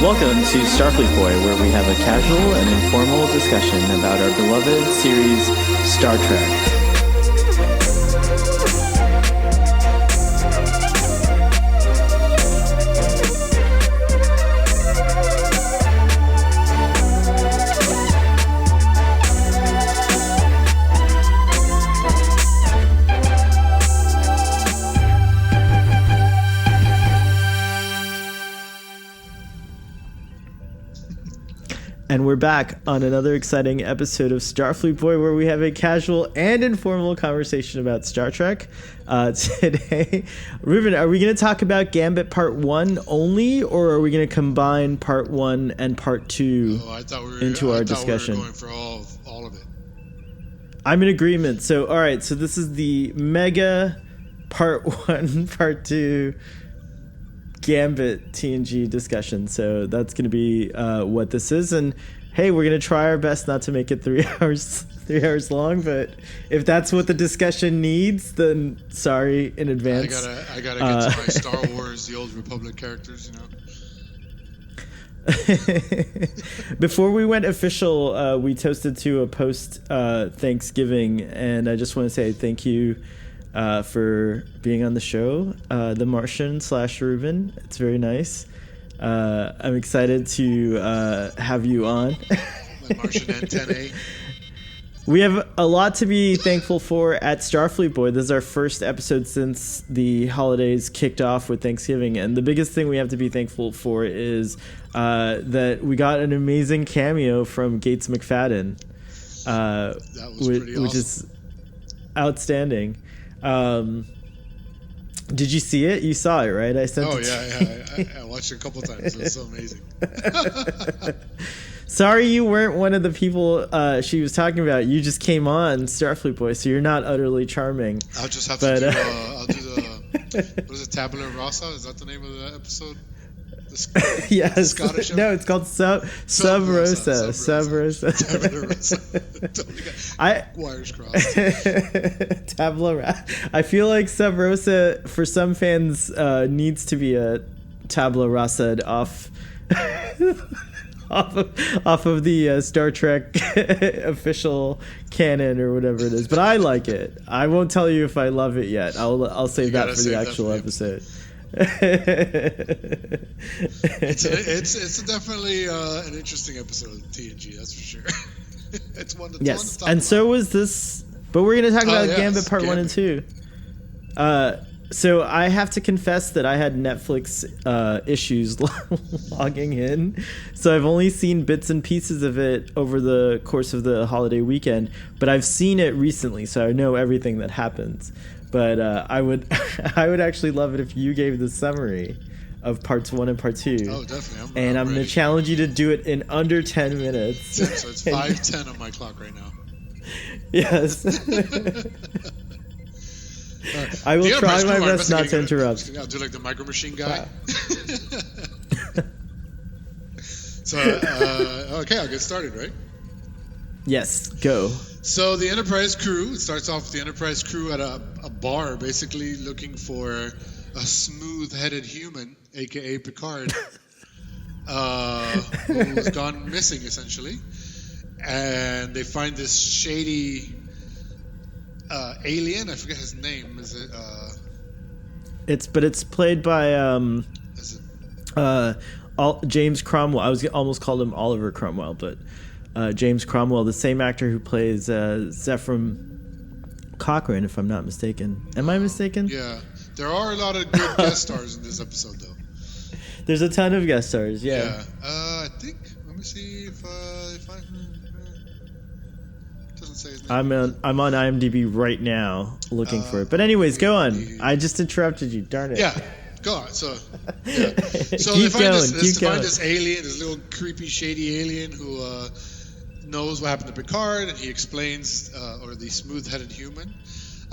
Welcome to Starfleet Boy, where we have a casual and informal discussion about our beloved series, Star Trek. And we're back on another exciting episode of Starfleet Boy, where we have a casual and informal conversation about Star Trek. Today, Ruben, are we going to talk about Gambit Part 1 only, or are we going to combine Part 1 and Part 2 into our discussion? We were going for all of it. I'm in agreement. So, all right, so this is the mega Part 1, Part 2 Gambit TNG discussion. So that's going to be what this is. And hey, we're going to try our best not to make it 3 hours long, but if that's what the discussion needs, then sorry in advance. I gotta get to my Star Wars, the Old Republic characters, you know. Before we went official, we toasted to a post Thanksgiving, and I just want to say thank you for being on the show, the Martian / Ruben. It's very nice. I'm excited to have you on. My Martian antennae. We have a lot to be thankful for at Starfleet Boy. This is our first episode since the holidays kicked off with Thanksgiving, and the biggest thing we have to be thankful for is that we got an amazing cameo from Gates McFadden, That was pretty awesome. Which is outstanding. Did you see it? You saw it, right? I sent it. I watched it a couple times. It was so amazing. Sorry you weren't one of the people she was talking about. You just came on Starfleet Boy, so you're not utterly charming. I'll just have to do I'll do the what is it, Tabula Rasa? Is that the name of the episode? Yes. Scottish No, it's called Sub Rosa. Wires crossed. Tabula Rasa. I feel like Sub Rosa for some fans needs to be a Tabula Rasa off of the Star Trek official canon or whatever it is. But I like it. I won't tell you if I love it yet. I'll save that for the actual episode. It's definitely an interesting episode of TNG, that's for sure. It's one to yes, talk and about. So was this, but we're going to talk about Gambit Part 1 and 2. So I have to confess that I had Netflix issues logging in, so I've only seen bits and pieces of it over the course of the holiday weekend, but I've seen it recently, so I know everything that happens. But I would actually love it if you gave the summary of Parts 1 and Part 2. Oh, definitely. I'm going to challenge you to do it in under 10 minutes. So it's 5:10 on my clock right now. Yes. I will try my best not to interrupt. I'll do like the Micro Machine guy. So, okay, I'll get started, right? Yes, go. So the Enterprise crew, it starts off with the Enterprise crew at a bar, basically looking for a smooth-headed human, a.k.a. Picard, who's gone missing, essentially. And they find this shady alien. I forget his name. Is it? It's played by James Cromwell. I was almost called him Oliver Cromwell, but James Cromwell, the same actor who plays Zefram Cochrane, if I'm not mistaken. Am I mistaken? Yeah, there are a lot of good guest stars in this episode, though. There's a ton of guest stars. Yeah. I think. Let me see if I. Doesn't say his name. I'm on IMDb right now looking for it. But anyways, go on. I just interrupted you. Darn it. Yeah. Go on. So they find this alien, this little creepy, shady alien who knows what happened to Picard, and he explains, or the smooth-headed human.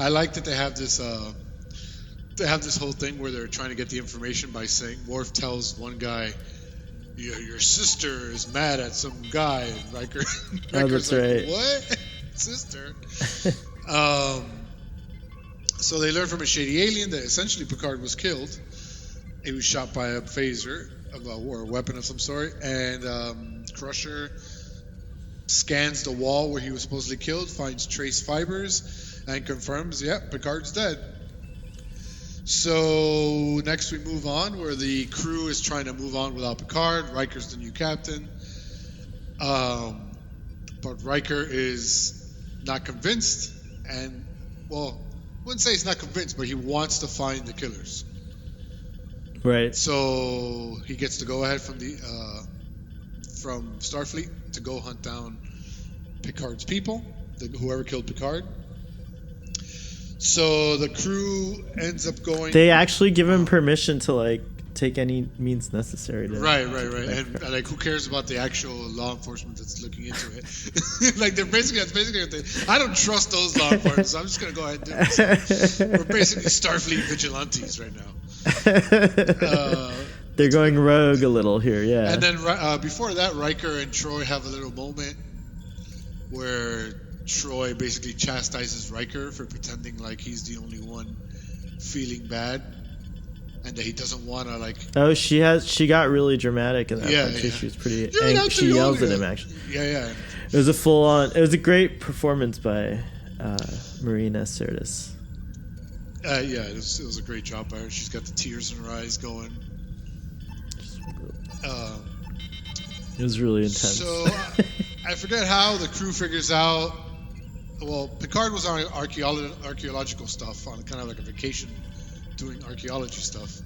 I like that they have this whole thing where they're trying to get the information by saying, Worf tells one guy, your sister is mad at some guy, and Riker's that's like, right. What? Sister? So they learn from a shady alien that essentially Picard was killed. He was shot by a phaser. or a weapon of some sort, and Crusher scans the wall where he was supposedly killed, finds trace fibers, and confirms, Picard's dead. So next we move on, where the crew is trying to move on without Picard. Riker's the new captain, but Riker is not convinced, and I wouldn't say he's not convinced, but he wants to find the killers. Right. So he gets to go ahead from Starfleet to go hunt down Picard's people, whoever killed Picard. So the crew ends up going. They actually give him permission to like take any means necessary to. Right. And like, who cares about the actual law enforcement that's looking into it? Like, that's basically. I don't trust those law enforcement. So I'm just gonna go ahead and do this. We're basically Starfleet vigilantes right now. They're going rogue a little here, yeah. And then before that, Riker and Troy have a little moment where Troy basically chastises Riker for pretending like he's the only one feeling bad, and that he doesn't want to like. Oh, she got really dramatic in that part too. She was pretty. She yells at him actually. Yeah. It was a full on. It was a great performance by Marina Sirtis. It was a great job by her. She's got the tears in her eyes going. It was really intense. So I forget how the crew figures out. Well, Picard was on archaeological stuff, on kind of like a vacation, doing archaeology stuff.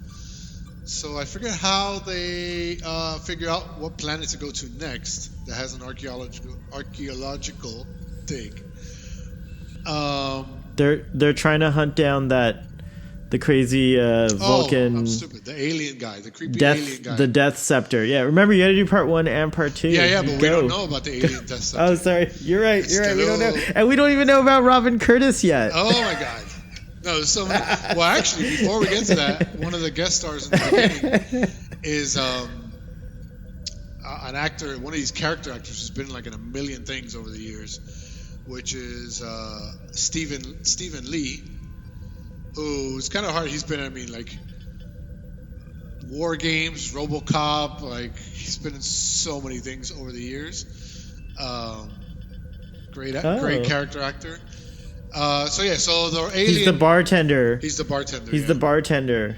So I forget how they figure out what planet to go to next that has an archaeological dig. They're trying to hunt down the crazy Vulcan. I'm stupid. The alien guy, the creepy alien guy. The Death Scepter. Yeah, remember you had to do part 1 and part 2. Yeah, but we don't know about the alien Death Scepter. Oh, sorry. You're right. We don't know, and we don't even know about Robin Curtis yet. Oh my God. No, there's so many. Well, actually, before we get to that, one of the guest stars in the beginning is an actor, one of these character actors who's been like in a million things over the years, which is Stephen Lee, who's kind of hard. He's been, like War Games, RoboCop, like he's been in so many things over the years. Great character actor. So the alien. He's the bartender. He's the bartender.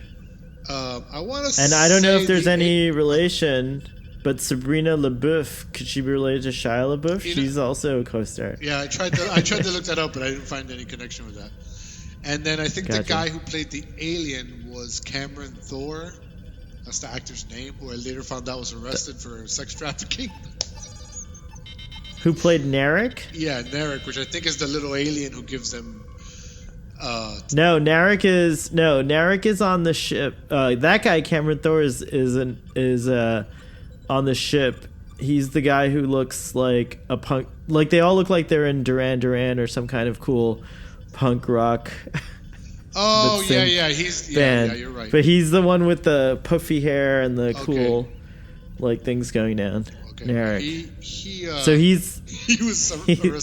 I want to. And I don't know if there's any relation, but Sabrina LaBeouf, could she be related to Shia LaBeouf? She's also a co-star. Yeah, I tried to look that up, but I didn't find any connection with that. And then I think the guy who played the alien was Cameron Thor. That's the actor's name, who I later found out was arrested for sex trafficking. Who played Narek? Yeah, Narek, which I think is the little alien who gives them. Narek is on the ship. That guy, Cameron Thor, is on the ship. He's the guy who looks like a punk. Like they all look like they're in Duran Duran or some kind of cool punk rock. Oh yeah, he's band. Yeah, you're right. But he's the one with the puffy hair and the cool like things going down. Narek. He was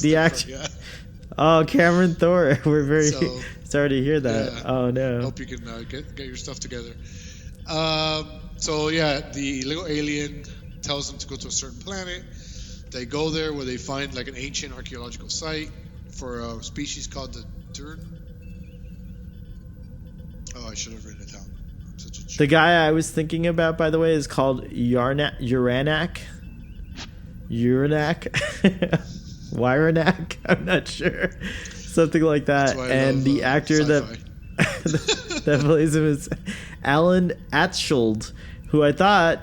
the actor. Yeah. Oh, Cameron Thor. We're very sorry to hear that. Yeah. Oh no. Hope you can get your stuff together. The little alien tells them to go to a certain planet. They go there where they find like an ancient archaeological site for a species called the Durn. Oh, I should have written it down. I'm such a jerk. The guy I was thinking about, by the way, is called Uranak. Wyranak? I'm not sure. Something like that. And the actor that plays him is Alan Atschuld, who I thought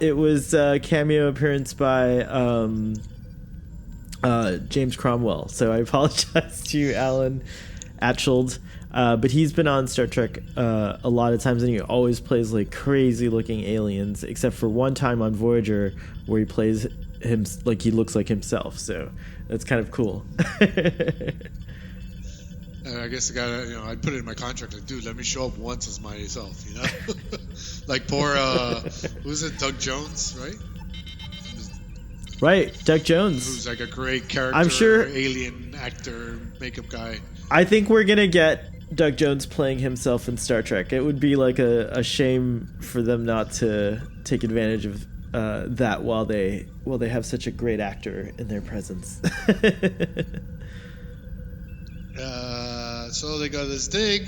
it was a cameo appearance by James Cromwell. So I apologize to you, Alan Atschuld. But he's been on Star Trek a lot of times, and he always plays like crazy looking aliens, except for one time on Voyager where he plays him like he looks like himself. So that's kind of cool. And I guess the guy, I'd put it in my contract, like, dude, let me show up once as myself, like poor, who's it, Doug Jones, right? Right, Doug Jones. Who's like a great character, I'm sure, alien actor, makeup guy. I think we're gonna get Doug Jones playing himself in Star Trek. It would be like a shame for them not to take advantage of that while they have such a great actor in their presence. So they go to this dig.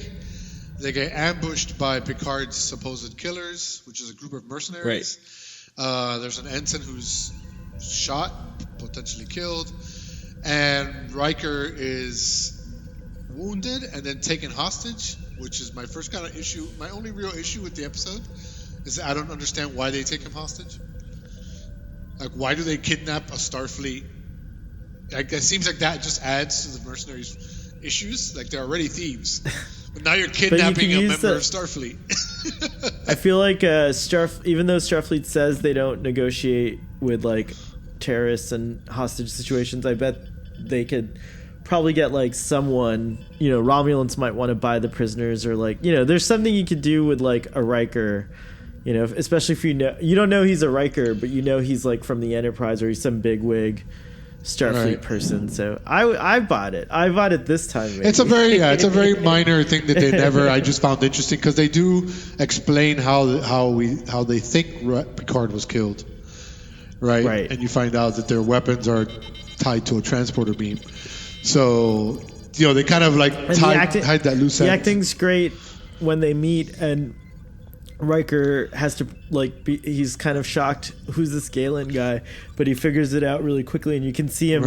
They get ambushed by Picard's supposed killers, which is a group of mercenaries. Right. There's an ensign who's shot, potentially killed, and Riker is wounded and then taken hostage, which is my first kind of issue. My only real issue with the episode is that I don't understand why they take him hostage. Like, why do they kidnap a Starfleet? Like, it seems like that just adds to the mercenaries' issues. Like, they're already thieves, but now you're kidnapping a member of Starfleet. I feel like even though Starfleet says they don't negotiate with like terrorists and hostage situations, I bet they could probably get like someone, Romulans might want to buy the prisoners, or like, there's something you could do with like a Riker, especially if you don't know he's a Riker, but he's like from the Enterprise, or he's some bigwig Starfleet person. So I bought it. I bought it this time. Maybe. It's a very minor thing that I just found interesting, because they do explain how they think Picard was killed, right? And you find out that their weapons are tied to a transporter beam. So, they kind of like hide that loose end. The acting's great when they meet, and Riker has to he's kind of shocked. Who's this Galen guy? But he figures it out really quickly, and you can see him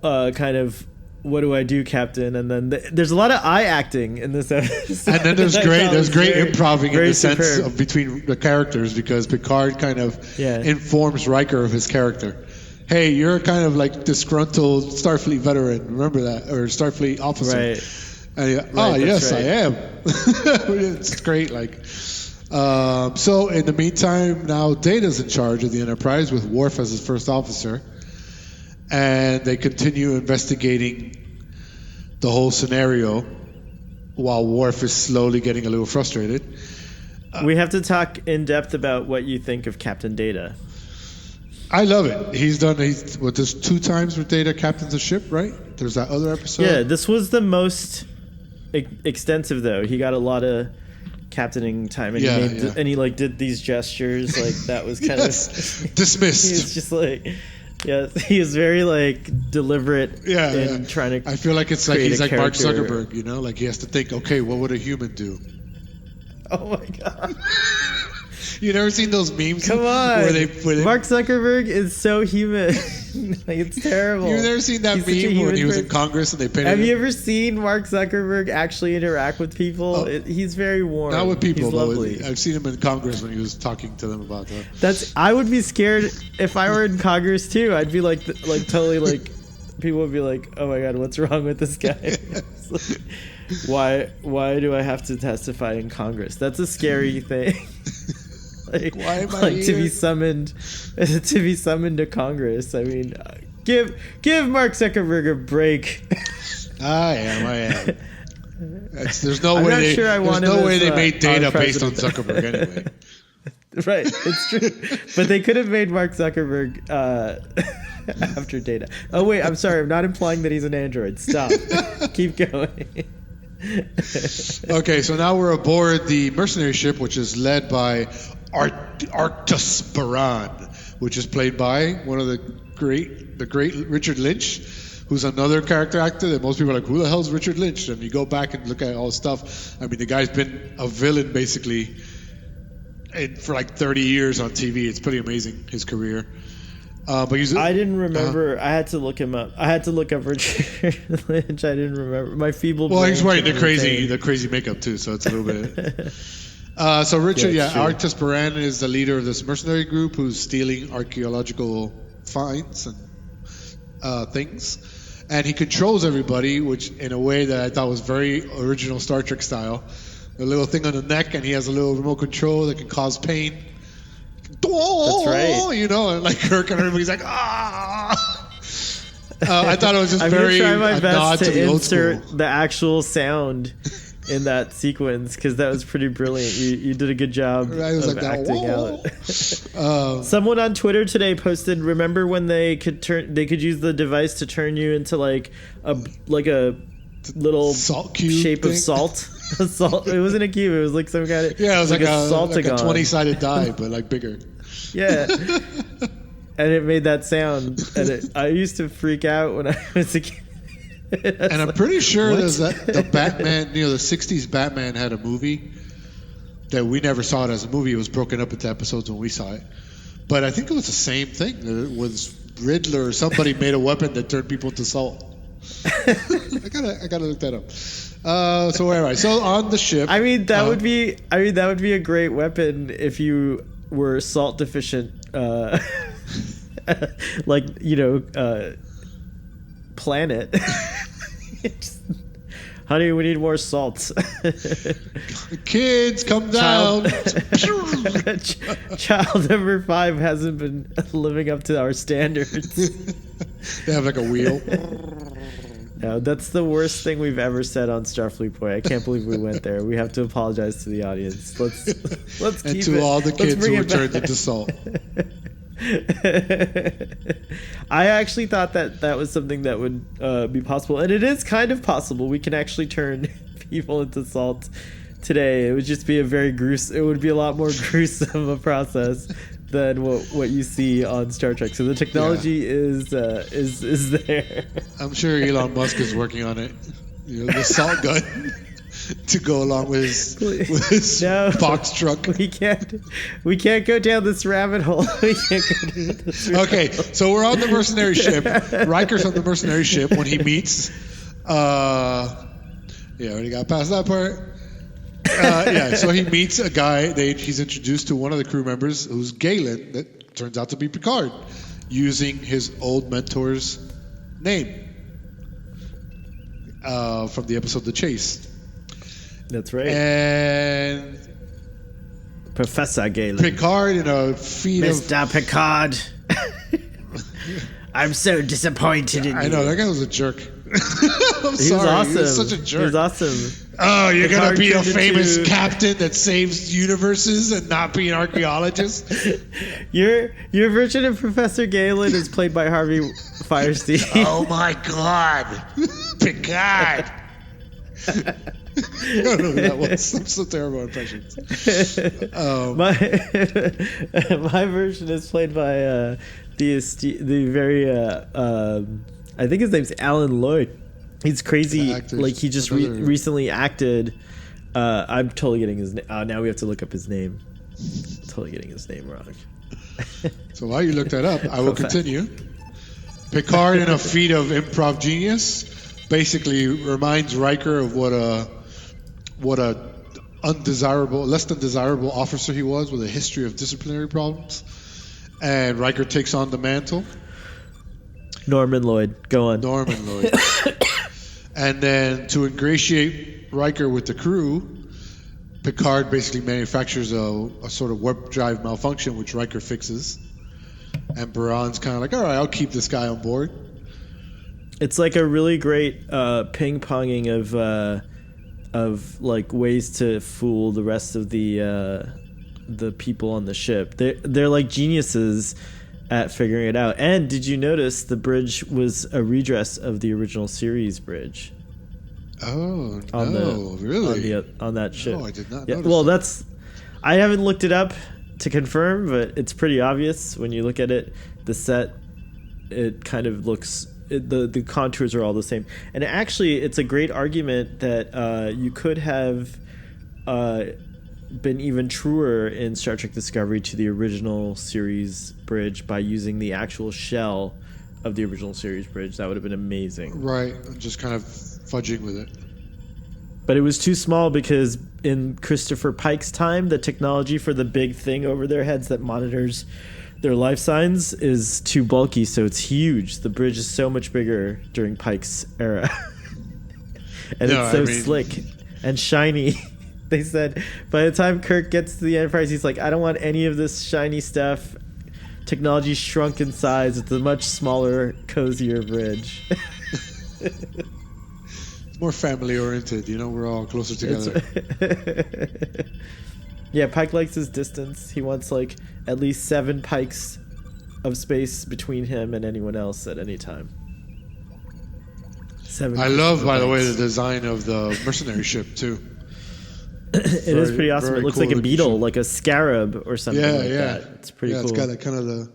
kind of, what do I do, Captain? And then there's a lot of eye acting in this episode. And then there's great improving in the sense of between the characters, because Picard kind of informs Riker of his character. Hey, you're kind of like disgruntled Starfleet veteran. Remember that? Or Starfleet officer. Right. And yes, right. I am. It's great. So in the meantime, now Data's in charge of the Enterprise with Worf as his first officer. And they continue investigating the whole scenario while Worf is slowly getting a little frustrated. We have to talk in depth about what you think of Captain Data. I love it. There's 2 times where Data captains a ship, right? There's that other episode. Yeah, this was the most extensive, though. He got a lot of captaining time, and and he did these gestures, that was kind of dismissed. He was just he was very deliberate in trying to. I feel like it's like he's like Mark Zuckerberg, he has to think, okay, what would a human do? Oh my god. You never seen those memes? Come on. Where Mark Zuckerberg is so human. It's terrible. You've never seen that meme when he was in Congress and they painted Have you ever seen Mark Zuckerberg actually interact with people? He's very warm. Not with people. He's lovely. I've seen him in Congress when he was talking to them about that. I would be scared if I were in Congress too. I'd be totally people would be like, oh my god, what's wrong with this guy? Why do I have to testify in Congress? That's a scary thing. Why am I here? to be summoned to Congress? I mean, give Mark Zuckerberg a break. I am. There's no way they made Data based on Zuckerberg anyway. Right, it's true. But they could have made Mark Zuckerberg after Data. Oh wait, I'm sorry. I'm not implying that he's an android. Stop. Keep going. Okay, so now we're aboard the mercenary ship, which is led by Arctus Baran, which is played by one of the great Richard Lynch, who's another character actor that most people are like, who the hell's Richard Lynch? And you go back and look at all the stuff. I mean, the guy's been a villain basically for 30 years on TV. It's pretty amazing, his career. But I didn't remember. I had to look him up. I had to look up Richard Lynch. I didn't remember. My feeble brain. Well, he's wearing the crazy makeup too, so it's a little bit. So Richard, Arctus Baran is the leader of this mercenary group who's stealing archaeological finds and things, and he controls everybody, which in a way that I thought was very original Star Trek style. A little thing on the neck, and he has a little remote control that can cause pain. That's right. And Kirk and everybody's like, ah. I thought it was just I'm very gonna try my best nod to the insert old school. The actual sound in that sequence, because that was pretty brilliant. You did a good job of acting out. Someone on Twitter today posted, remember when they could use the device to turn you into a little salt cube shape thing? of salt. Salt. It wasn't a cube. It was like some kind of it was like a saltagon. 20-sided die, but like bigger. Yeah. And it made that sound, and I used to freak out when I was a kid. And I'm pretty sure there's the Batman, the 60s Batman had a movie that we never saw it as a movie. It was broken up into episodes when we saw it. But I think it was the same thing. It was Riddler or somebody made a weapon that turned people into salt. I gotta look that up. So anyway, so on the ship. I mean, that would be a great weapon if you were salt deficient. Planet. Honey, we need more salt. Kids, come down. Child number 5 hasn't been living up to our standards. They have like a wheel. No, that's the worst thing we've ever said on Starfleet Point. I can't believe we went there. We have to apologize to the audience. Let's and keep to it. all the kids who were it turned into salt. I actually thought that was something that would be possible, and it is kind of possible. We can actually turn people into salt today. It would just be it would be a lot more gruesome a process than what you see on Star Trek. So the technology is there. I'm sure Elon Musk is working on it. The salt gun. To go along with his box truck. We can't go down this rabbit hole. Okay, so we're on the mercenary ship. Riker's on the mercenary ship when he meets. Already got past that part. So he meets a guy. He's introduced to one of the crew members, who's Galen, that turns out to be Picard, using his old mentor's name from the episode The Chase. That's right. And Professor Galen. Picard in a feat Mr. Picard. I'm so disappointed in you. I know, that guy was a jerk. I'm sorry. Was awesome. He was such a jerk. He was awesome. Oh, you're going to be a famous into... captain that saves universes and not be an archaeologist? Your version of Professor Galen is played by Harvey Fierstein. Oh my God. Picard. I don't know who that was. I'm so terrible at impressions. My version is played by the very I think his name's Alan Lloyd. He's crazy. Like he just recently acted. I'm totally getting his name. Now we have to look up his name. Totally getting his name wrong. So while you look that up, I will continue. Picard, in a feat of improv genius, basically reminds Riker of what a less than desirable officer he was with a history of disciplinary problems. And Riker takes on the mantle. Norman Lloyd, go on. Norman Lloyd. And then to ingratiate Riker with the crew, Picard basically manufactures a sort of warp drive malfunction, which Riker fixes. And Baran's kind of like, all right, I'll keep this guy on board. It's like a really great ping-ponging of like ways to fool the rest of the people on the ship. They're like geniuses at figuring it out. And did you notice the bridge was a redress of the original series bridge? Oh, really? On that ship. No, I did not notice. Well, I haven't looked it up to confirm, but it's pretty obvious when you look at it. The set, it kind of looks... The contours are all the same. And actually, it's a great argument that you could have been even truer in Star Trek Discovery to the original series bridge by using the actual shell of the original series bridge. That would have been amazing. Right, just kind of fudging with it. But it was too small because in Christopher Pike's time, the technology for the big thing over their heads that monitors their life signs is too bulky, so it's huge. The bridge is so much bigger during Pike's era. And it's so slick and shiny. They said by the time Kirk gets to the Enterprise, he's like, I don't want any of this shiny stuff. Technology shrunk in size. It's a much smaller, cozier bridge. It's more family oriented, we're all closer together. Yeah, Pike likes his distance. He wants like at least 7 pikes of space between him and anyone else at any time. I love, by the way, the design of the mercenary ship too. It is pretty awesome. It looks like a beetle, like a scarab or something that. It's pretty cool. It's got that kind of the...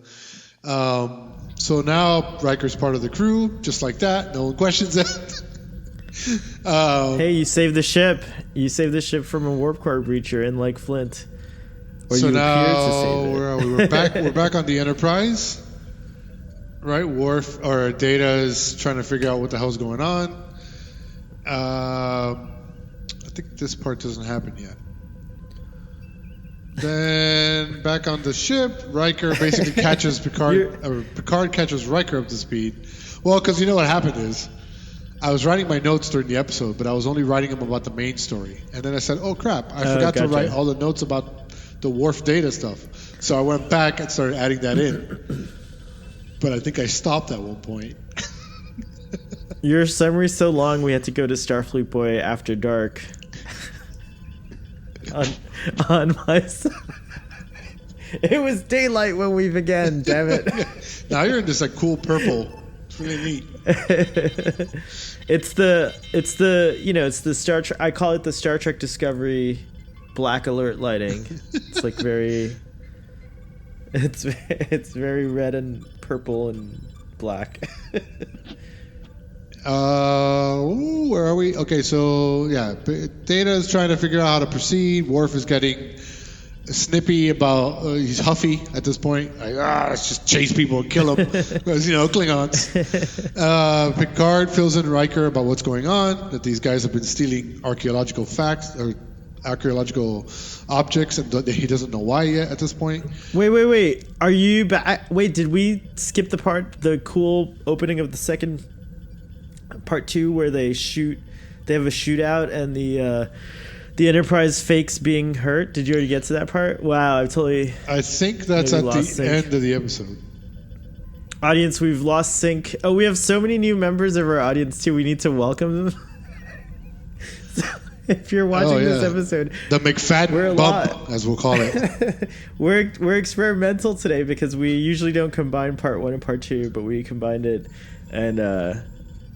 so now Riker's part of the crew, just like that. No one questions it. Hey, you saved the ship. You saved the ship from a warp core breacher in Lake Flint. So now, where are we? We're back on the Enterprise. Right? Worf or Data is trying to figure out what the hell's going on. I think this part doesn't happen yet. Then back on the ship, Riker basically catches Picard. Or Picard catches Riker up to speed. Well, because you know what happened is, I was writing my notes during the episode, but I was only writing them about the main story. And then I said, "Oh crap! I forgot to write all the notes about the Worf Data stuff." So I went back and started adding that in. But I think I stopped at one point. Your summary's so long, we had to go to Starfleet Boy After Dark. on my side. It was daylight when we began, damn it. Now you're in this like cool purple. It's really neat. It's the Star Trek, I call it the Star Trek Discovery black alert lighting. It's like very it's very red and purple and black. Where are we? Okay, so yeah, Data is trying to figure out how to proceed. Worf is getting snippy about, he's huffy at this point. Like, let's just chase people and kill them. Because, Klingons. Picard fills in Riker about what's going on, that these guys have been stealing archaeological facts or archaeological objects, and he doesn't know why yet at this point. Wait. Are you back? Wait, did we skip the cool opening of the second part 2 where they have a shootout and the Enterprise fakes being hurt? Did you already get to that part? Wow, I think that's at the end of the episode. Audience, we've lost sync. Oh, we have so many new members of our audience too. We need to welcome them. So if you're watching this episode, the McFadden bump, as we'll call it. we're experimental today because we usually don't combine part 1 and part 2, but we combined it, and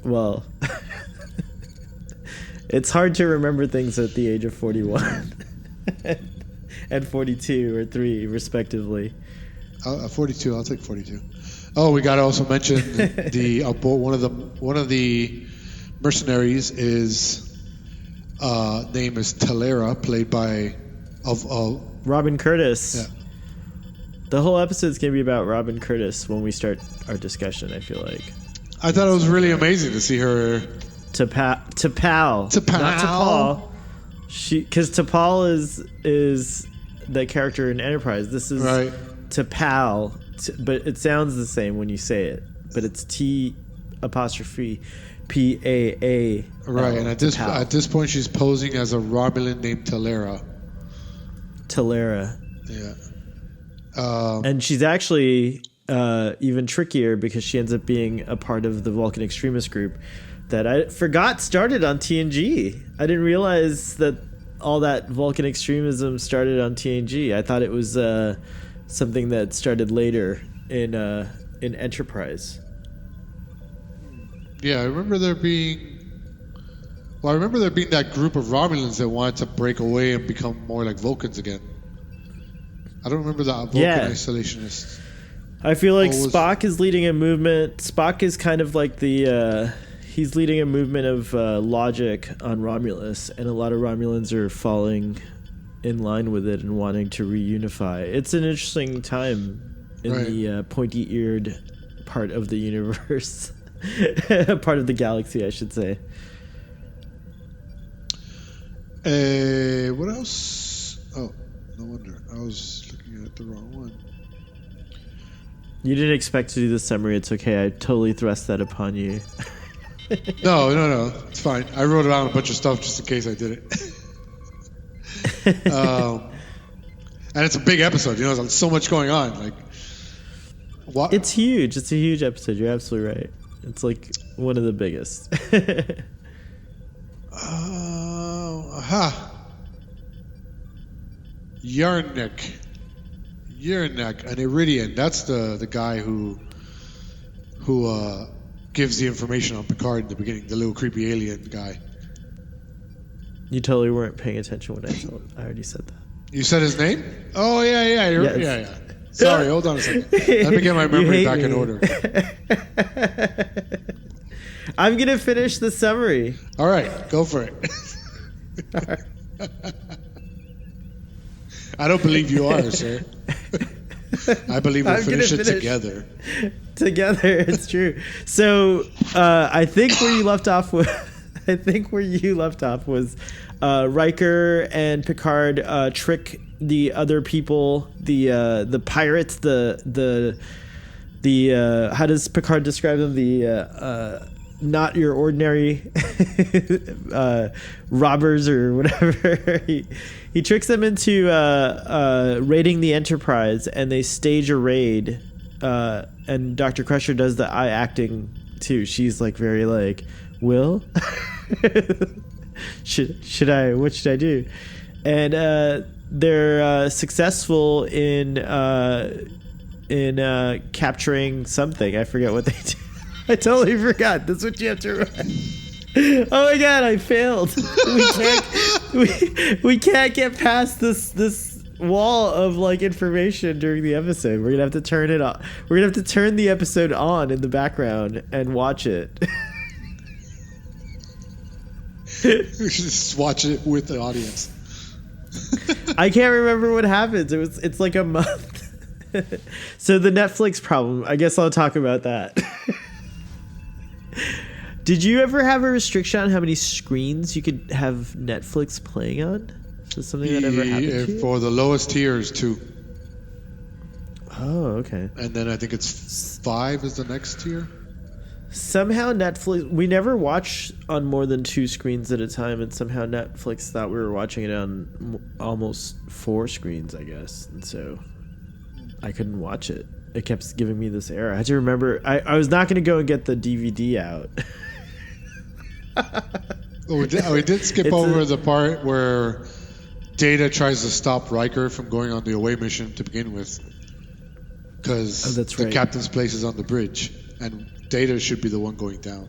well, it's hard to remember things at the age of 41 and 42 or 3 respectively. 42. I'll take 42. Oh, we got to also mention the one of the mercenaries is name is Talera, played by Robin Curtis. Yeah. The whole episode's gonna be about Robin Curtis when we start our discussion, I feel like. I thought it was really amazing to see her. T'Pau, not T'Pol. Because T'Pol is the character in Enterprise. This is right. T'Pau, but it sounds the same when you say it. But it's T''Paa. Right, and at this point, she's posing as a Romulan named Talera. Yeah. And she's actually even trickier because she ends up being a part of the Vulcan extremist group that I forgot started on TNG. I didn't realize that all that Vulcan extremism started on TNG. I thought it was something that started later in Enterprise. Yeah, I remember there being that group of Romulans that wanted to break away and become more like Vulcans again. I don't remember the Vulcan isolationists. I feel like Spock is leading a movement. Spock is kind of like he's leading a movement of logic on Romulus, and a lot of Romulans are falling in line with it and wanting to reunify. It's an interesting time in the pointy-eared part of the universe. Part of the galaxy, I should say. What else? Oh, no wonder. I was looking at the wrong one. You didn't expect to do the summary. It's okay. I totally thrust that upon you. No. It's fine. I wrote down a bunch of stuff just in case I did it. And it's a big episode. There's so much going on. Like, what? It's huge. It's a huge episode. You're absolutely right. It's like one of the biggest. Yernik, an Iridian. That's the guy who gives the information on Picard in the beginning, the little creepy alien guy. You totally weren't paying attention when I already said that. You said his name? Oh, yeah. Yeah. Sorry, hold on a second. Let me get my memory back in order. I'm going to finish the summary. All right, go for it. I don't believe you are, sir. I believe we'll finish it together. Together, it's true. So I think where you left off was Riker and Picard trick the other people, the pirates, the how does Picard describe them? The not your ordinary robbers or whatever. He tricks them into raiding the Enterprise, and they stage a raid. And Dr. Crusher does the eye acting too. She's like very like, Will, should I? What should I do? And they're successful in capturing something. I forget what they do. I totally forgot. That's what you have to write. Oh my god, I failed. We can't get past this wall of like information during the episode. We're gonna have to turn it on. We're gonna have to turn the episode on in the background and watch it. We should just watch it with the audience. I can't remember what happens. It's like a month. So the Netflix problem. I guess I'll talk about that. Did you ever have a restriction on how many screens you could have Netflix playing on? Is something that ever happened to you? For the lowest tier is 2. Oh, okay. And then I think it's 5 is the next tier. Somehow Netflix, we never watch on more than 2 screens at a time, and somehow Netflix thought we were watching it on almost 4 screens, I guess. And so I couldn't watch it. It kept giving me this error. I had to remember, I was not going to go and get the DVD out. We did skip over the part where Data tries to stop Riker from going on the away mission to begin with, because the captain's place is on the bridge, and Data should be the one going down.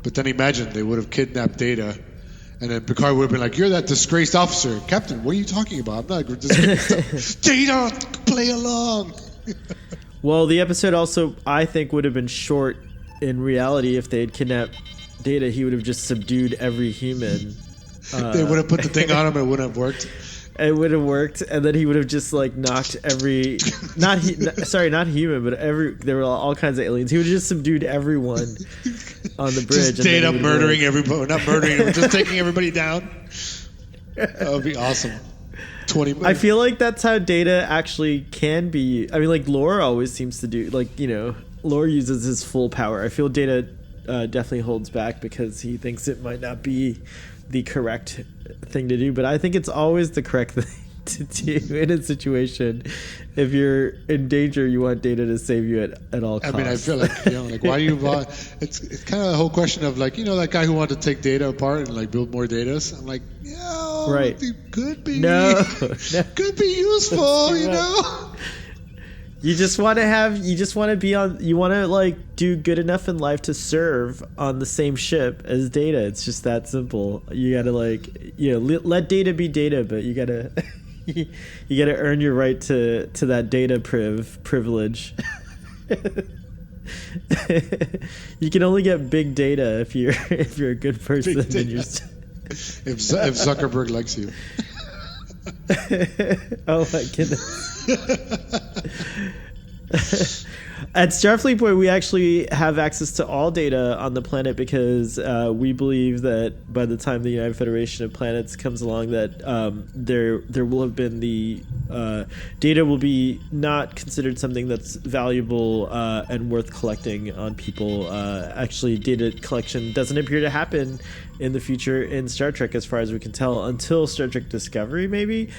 But then imagine they would have kidnapped Data, and then Picard would have been like, "You're that disgraced officer, Captain. What are you talking about? I'm not disgraced." Data, play along. Well, the episode also, I think, would have been short in reality if they had kidnapped Data. He would have just subdued every human. They would have put the thing on him. It wouldn't have worked. It would have worked, and then he would have just like knocked every not human, but there were all kinds of aliens. He would have just subdued everyone on the bridge. Just Data murdering everybody, not murdering them, just taking everybody down. That would be awesome. 20 minutes. I feel like that's how Data actually can be. I mean, like Lore always seems to do. Like, you know, Lore uses his full power. I feel Data definitely holds back because he thinks it might not be the correct thing to do, but I think it's always the correct thing to do in a situation. If you're in danger, you want Data to save you at all costs. I mean, I feel like, you know, like why do you want? It's kind of the whole question of like, you know, that guy who wanted to take Data apart and like build more Datas. I'm like, yeah, right? It could be, could be useful, you know. You just want to be on. You want to like do good enough in life to serve on the same ship as Data. It's just that simple. You gotta like, you know, let Data be Data, but you gotta you gotta earn your right to that Data privilege. You can only get big Data if you're a good person. And you're if Zuckerberg likes you. Oh my goodness. At Starfleet Point, we actually have access to all data on the planet because we believe that by the time the United Federation of Planets comes along, that there will have been the data will be not considered something that's valuable and worth collecting on people. Actually, data collection doesn't appear to happen in the future in Star Trek, as far as we can tell, until Star Trek Discovery, maybe.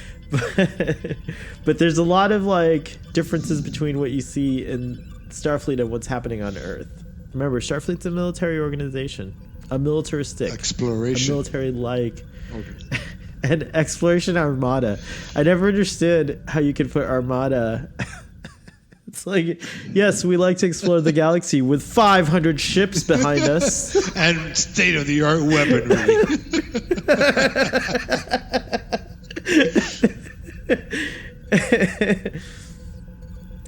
But there's a lot of like differences between what you see in Starfleet and what's happening on Earth. Remember, Starfleet's a military organization, a militaristic, exploration, a military-like, okay. And exploration armada. I never understood how you could put armada. It's like, yes, we like to explore the galaxy with 500 ships behind us. And state-of-the-art weaponry.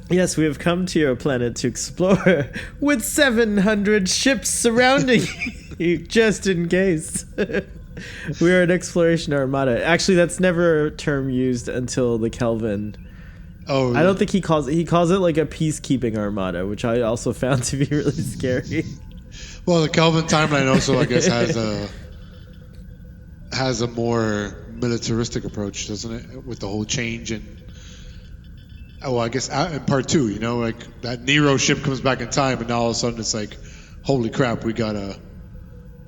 Yes, we have come to your planet to explore with 700 ships surrounding you, just in case. We are an exploration armada. Actually, that's never a term used until the Kelvin. Oh, I don't think he calls it like a peacekeeping armada, which I also found to be really scary. Well, the Kelvin timeline also, I guess, has a more militaristic approach, doesn't it? With the whole change and I guess in part 2, you know, like that Nero ship comes back in time, and now all of a sudden it's like, holy crap, we gotta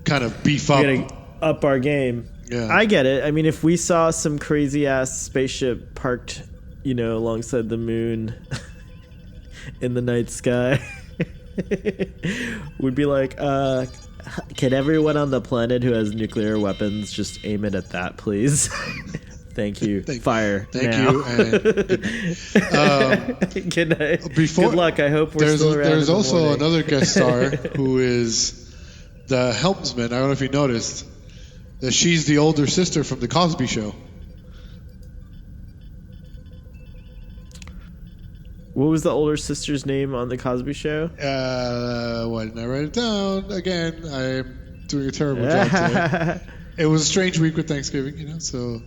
kind of beef up. We gotta up our game. Yeah, I get it. I mean, if we saw some crazy ass spaceship parked, you know, alongside the moon in the night sky, we'd be like, can everyone on the planet who has nuclear weapons just aim it at that, please? Thank you. Fire. Thank now. you. And good night. Good luck. I hope we're still around. There's also another guest star who is the helmsman. I don't know if you noticed that she's the older sister from the Cosby Show. What was the older sister's name on the Cosby Show? Why didn't I write it down? Again, I'm doing a terrible job today. It was a strange week with Thanksgiving, you know, so...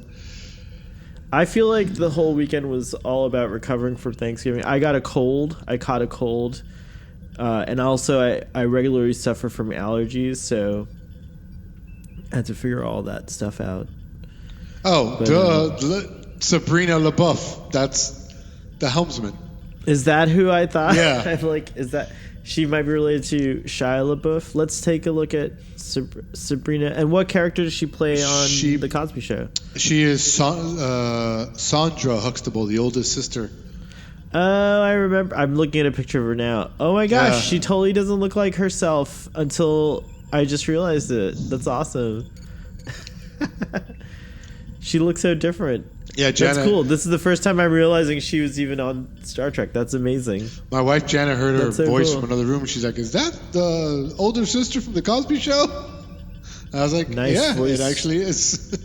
I feel like the whole weekend was all about recovering for Thanksgiving. I got a cold. I caught a cold. And also, I regularly suffer from allergies, so I had to figure all that stuff out. Oh, but, Sabrina LaBeouf. That's the helmsman. Is that who I thought? Yeah. I'm like, is that... She might be related to Shia LaBeouf. Let's take a look at Sabrina. And what character does she play on The Cosby Show? She is Sandra Huxtable, the oldest sister. Oh, I remember. I'm looking at a picture of her now. Oh my gosh, She totally doesn't look like herself until I just realized it. That's awesome. She looks so different. Yeah, Jana, that's cool. This is the first time I'm realizing she was even on Star Trek. That's amazing. My wife Jana heard her voice cool. from another room, and she's like, "Is that the older sister from the Cosby Show?" And I was like, "Yeah, it actually is."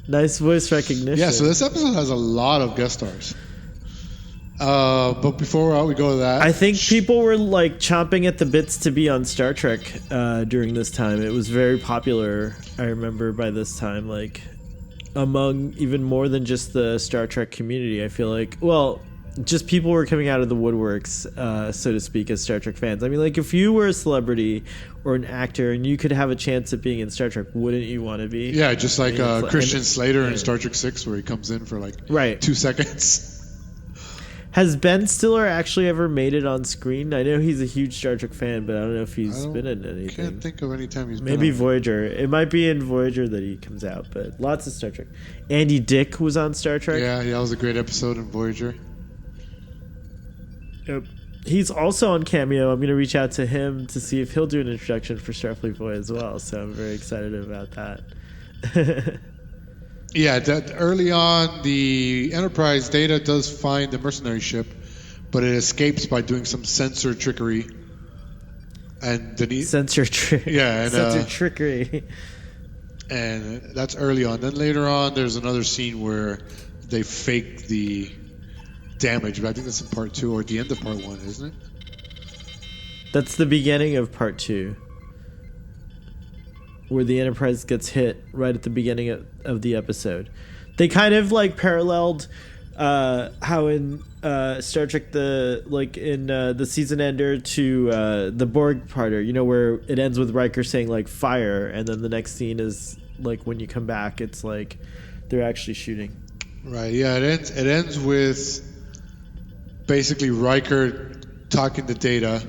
Nice voice recognition. Yeah, so this episode has a lot of guest stars. But before we go to that, I think people were like chomping at the bits to be on Star Trek during this time. It was very popular. I remember by this time, like. Among even more than just the Star Trek community, I feel like, well, just people were coming out of the woodworks, so to speak, as Star Trek fans. I mean, like, if you were a celebrity or an actor and you could have a chance at being in Star Trek, wouldn't you want to be? Yeah, just like Christian Slater in Star Trek 6, where he comes in for like 2 seconds. Has Ben Stiller actually ever made it on screen? I know he's a huge Star Trek fan, but I don't know if he's been in anything. I can't think of any time he's been Maybe Voyager. It might be in Voyager that he comes out, but lots of Star Trek. Andy Dick was on Star Trek. Yeah, that was a great episode in Voyager. Yep. He's also on Cameo. I'm going to reach out to him to see if he'll do an introduction for Starfleet Boy as well, so I'm very excited about that. Yeah, that early on, the Enterprise Data does find the mercenary ship, but it escapes by doing some sensor trickery. And Denise, sensor trickery. Yeah, and, sensor trickery. And that's early on. Then later on, there's another scene where they fake the damage. But I think that's in part 2 or at the end of part 1, isn't it? That's the beginning of part 2. Where the Enterprise gets hit right at the beginning of the episode. They kind of like paralleled how in Star Trek the season ender to the Borg parter, you know, where it ends with Riker saying like fire, and then the next scene is like when you come back, it's like they're actually shooting. Right. Yeah. It ends with basically Riker talking to Data,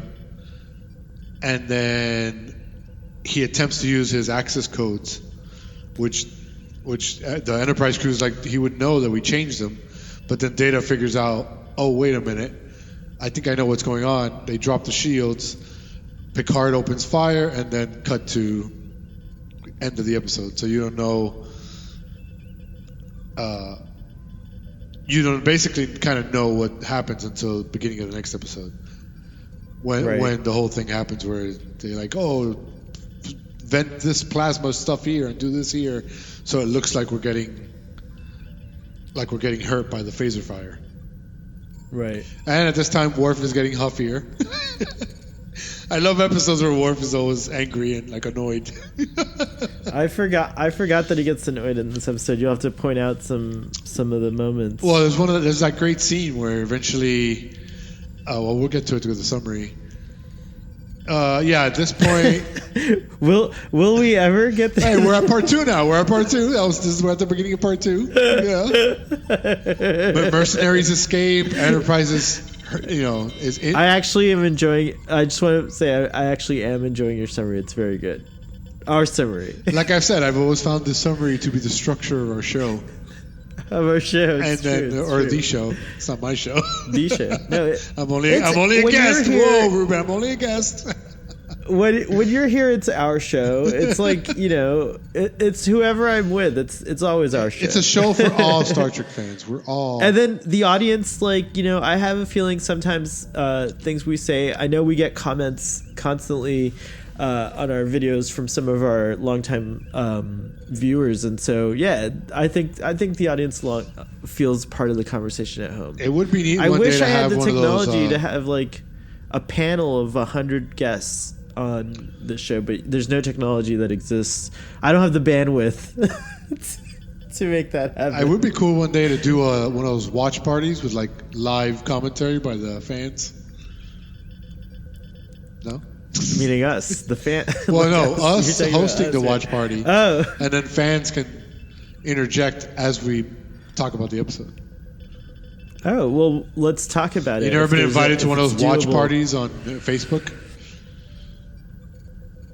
and then he attempts to use his access codes, which the Enterprise crew is like, he would know that we changed them, but then Data figures out, oh, wait a minute, I think I know what's going on. They drop the shields, Picard opens fire, and then cut to end of the episode. So you don't know, you don't basically kind of know what happens until the beginning of the next episode. When the whole thing happens where they're like, oh, vent this plasma stuff here and do this here, so it looks like we're getting hurt by the phaser fire. Right. And at this time, Worf is getting huffier. I love episodes where Worf is always angry and like annoyed. I forgot that he gets annoyed in this episode. You'll have to point out some of the moments. Well, there's that great scene where eventually, we'll get to it with the summary. At this point, will we ever get there? Hey, we're at part 2 now. We're at part 2. We're at the beginning of part 2. Yeah. But mercenaries escape. Enterprise is in. I actually am enjoying. I just want to say I actually am enjoying your summary. It's very good. Our summary. Like I've said, I've always found the summary to be the structure of our show. The show. The show. It's not my show. The show. No, I'm only a guest. Whoa, Ruben, I'm only a guest. When you're here, it's our show. It's like, it's whoever I'm with. It's always our show. It's a show for all Star Trek fans. We're all. And then the audience, I have a feeling sometimes things we say. I know we get comments constantly on our videos from some of our longtime viewers, and so I think the audience feels part of the conversation at home. It would be neat. I wish I had the of technology those, to have like a panel of 100 guests on the show, but there's no technology that exists. I don't have the bandwidth to make that happen. It would be cool one day to do one of those watch parties with like live commentary by the fans. No? Meaning us, the fan. Well, no, us hosting the watch party. Oh. And then fans can interject as we talk about the episode. Oh, well, let's talk about it. You never been invited to one of those watch parties on Facebook?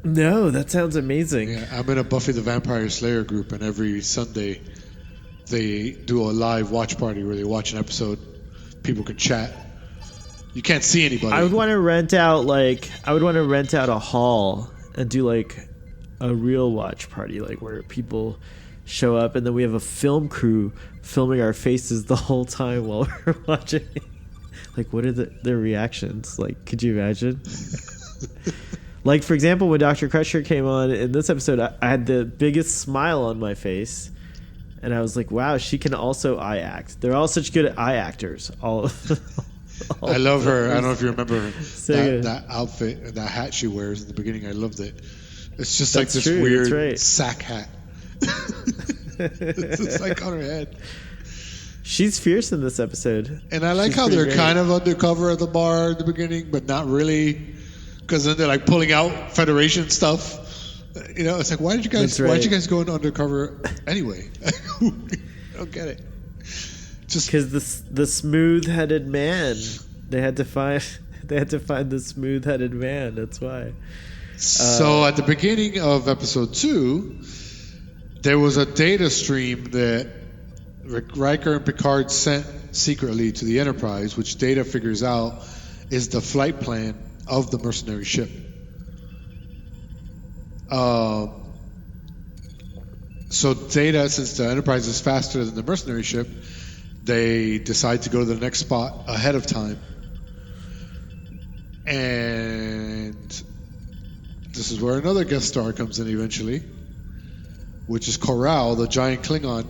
No, that sounds amazing. Yeah, I'm in a Buffy the Vampire Slayer group, and every Sunday they do a live watch party where they watch an episode. People can chat. You can't see anybody. I would want to rent out a hall and do like a real watch party, like where people show up and then we have a film crew filming our faces the whole time while we're watching. Like, what are their reactions? Like, could you imagine? Like, for example, when Dr. Crusher came on in this episode, I had the biggest smile on my face. And I was like, wow, she can also eye act. They're all such good eye actors. I love her. I don't know if you remember that outfit, that hat she wears in the beginning. I loved it. It's just like this weird sack hat. It's like on her head. She's fierce in this episode. And I like how they're kind of undercover at the bar at the beginning, but not really. Because then they're like pulling out Federation stuff. It's like, why did you guys go into undercover anyway? I don't get it. Just because the smooth-headed man, they had to find the smooth-headed man. That's why. So at the beginning of episode 2, there was a data stream that Riker and Picard sent secretly to the Enterprise, which Data figures out is the flight plan of the mercenary ship. So Data, since the Enterprise is faster than the mercenary ship, they decide to go to the next spot ahead of time. And this is where another guest star comes in eventually, which is Corral, the giant Klingon.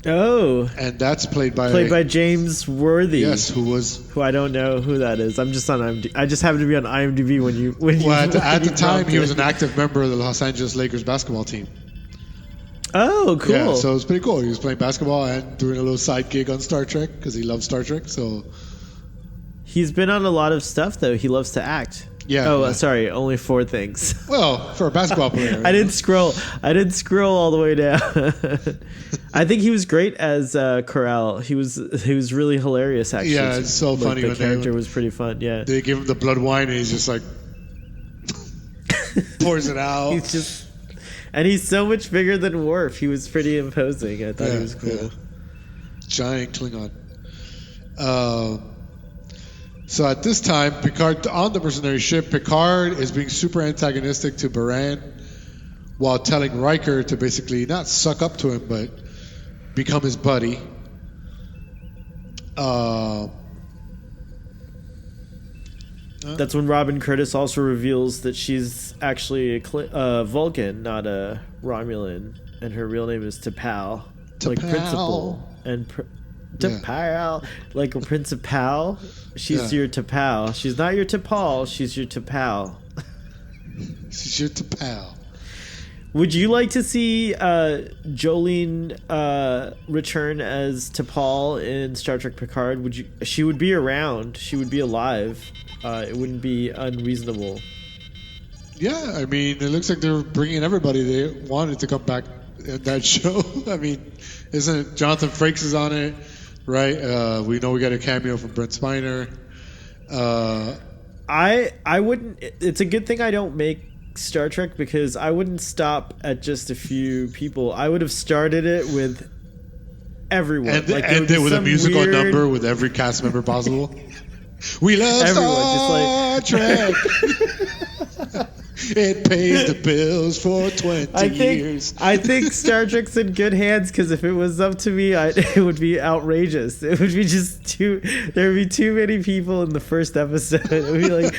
Oh. And that's played by James Worthy. Yes, who I don't know who that is. I'm just on IMDb. I just happened to be on IMDb when you at the time he was an active member of the Los Angeles Lakers basketball team. Oh, cool. Yeah, so it was pretty cool. He was playing basketball and doing a little side gig on Star Trek because he loves Star Trek. So he's been on a lot of stuff though. He loves to act. Yeah. Oh, sorry. Only 4 things. Well, for a basketball player. I didn't scroll all the way down. I think he was great as Corral. He was really hilarious. Actually, yeah, it's so funny. The character was pretty fun. Yeah. They give him the blood wine and he's just like pours it out. He's so much bigger than Worf. He was pretty imposing. I thought he was cool. Yeah. Giant Klingon. So at this time, Picard on the mercenary ship, Picard is being super antagonistic to Baran while telling Riker to basically not suck up to him, but become his buddy. That's when Robin Curtis also reveals that she's actually a Vulcan, not a Romulan, and her real name is T'Pau, like Principal, and T'Pau, like a Principal. She's your T'Pau. She's not your T'Pol. She's your T'Pau. She's your T'Pau. Would you like to see Jolene return as T'Pol in Star Trek Picard? Would you? She would be around. She would be alive. It wouldn't be unreasonable. Yeah, I mean, it looks like they're bringing everybody they wanted to come back in that show. I mean, isn't it? Jonathan Frakes is on it, right? We know we got a cameo from Brent Spiner. I wouldn't. It's a good thing I don't make Star Trek, because I wouldn't stop at just a few people. I would have started it with everyone, and end it with a musical number with every cast member possible. We love everyone, Star Trek. It pays the bills for 20 years. I think Star Trek's in good hands, because if it was up to me, it would be outrageous. It would be just there would be too many people in the first episode. It would be like,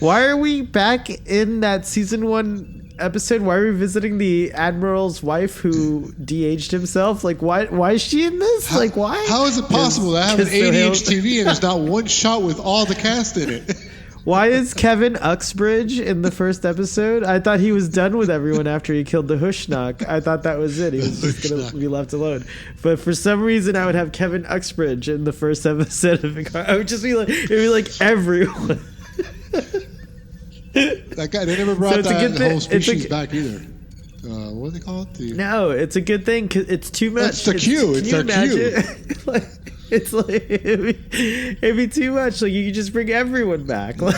why are we back in that season 1 episode? Why are we visiting the Admiral's wife who de-aged himself? Like, why is she in this? Why? How is it possible that I have an 80-inch TV and there's not one shot with all the cast in it? Why is Kevin Uxbridge in the first episode? I thought he was done with everyone after he killed the Hushnock. I thought that was it. He was just going to be left alone. But for some reason, I would have Kevin Uxbridge in the first episode of Picard. I would just be like, it would be like everyone. That guy, they never brought that whole species back either. What do they call it? No, it's a good thing, because it's too much. It's the Q. It's their Q. It's like it'd be too much. Like, you could just bring everyone back. Like,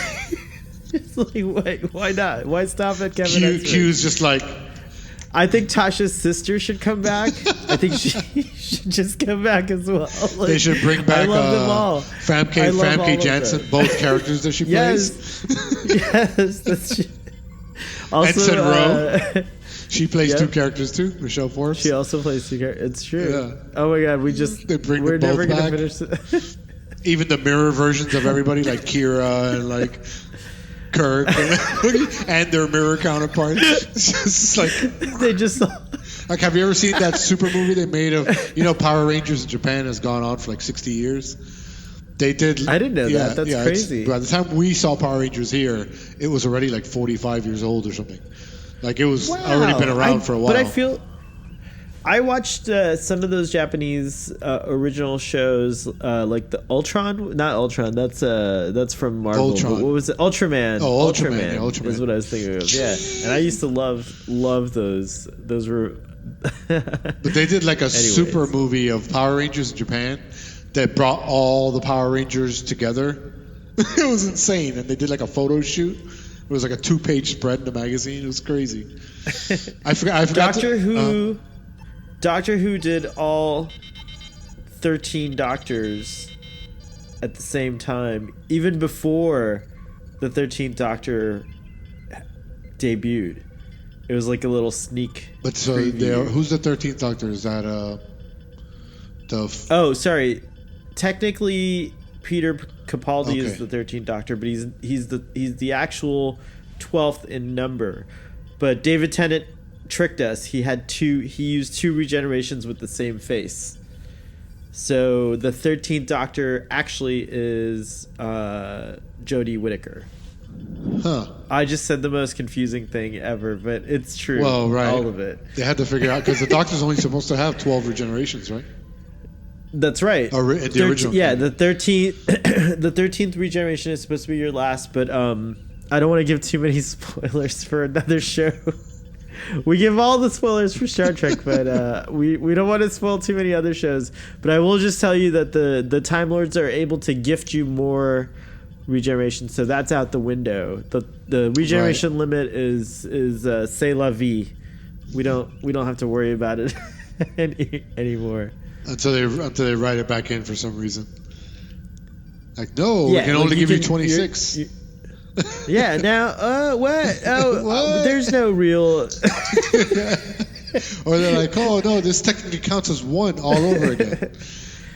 it's like, why not? Why stop at Kevin? Q's just like. I think Tasha's sister should come back. I think she should just come back as well. Like, they should bring back Famke Janssen, both characters that she plays. Yes, that's also Ensign Rowe. She plays 2 characters too. Michelle Forbes. She also plays 2 characters. It's true. Yeah. Oh my god, we're never gonna finish. Even the mirror versions of everybody, like Kira and like Kirk, and their mirror counterparts. It's just like they just. Like, have you ever seen that super movie they made of? Power Rangers in Japan has gone on for like 60 years. They did. I didn't know that. That's crazy. By the time we saw Power Rangers here, it was already like 45 years old or something. Like, it was already been around for a while. But I watched some of those Japanese original shows, like the Ultron. Not Ultron. That's from Marvel. Ultron. But what was it? Ultraman. Oh, Ultraman. Yeah, Ultraman is what I was thinking of. Yeah, and I used to love those. Those were. But they did like a super movie of Power Rangers in Japan that brought all the Power Rangers together. It was insane, and they did like a photo shoot. It was like a 2-page spread in the magazine. It was crazy. I forgot. Doctor Who did all 13 Doctors at the same time, even before the 13th Doctor debuted. It was like a little sneak. But so who's the 13th Doctor? Is that Oh, sorry. Technically, Peter Capaldi is the 13th Doctor, but he's the actual 12th in number. But David Tennant tricked us. He used 2 regenerations with the same face. So the 13th Doctor actually is Jodie Whittaker. Huh. I just said the most confusing thing ever, but it's true. Well, right. All of it. They had to figure out, because the Doctor's only supposed to have 12 regenerations, right? That's right. The original. Yeah, the 13th regeneration is supposed to be your last, but I don't want to give too many spoilers for another show. We give all the spoilers for Star Trek, but we don't want to spoil too many other shows. But I will just tell you that the Time Lords are able to gift you more regeneration, so that's out the window. The regeneration limit is c'est la vie. We don't have to worry about it anymore. Until they write it back in for some reason. Like, no, we can only give you 26. Yeah, now, what? Oh, there's no real... Or they're like, oh, no, this technically counts as 1 all over again.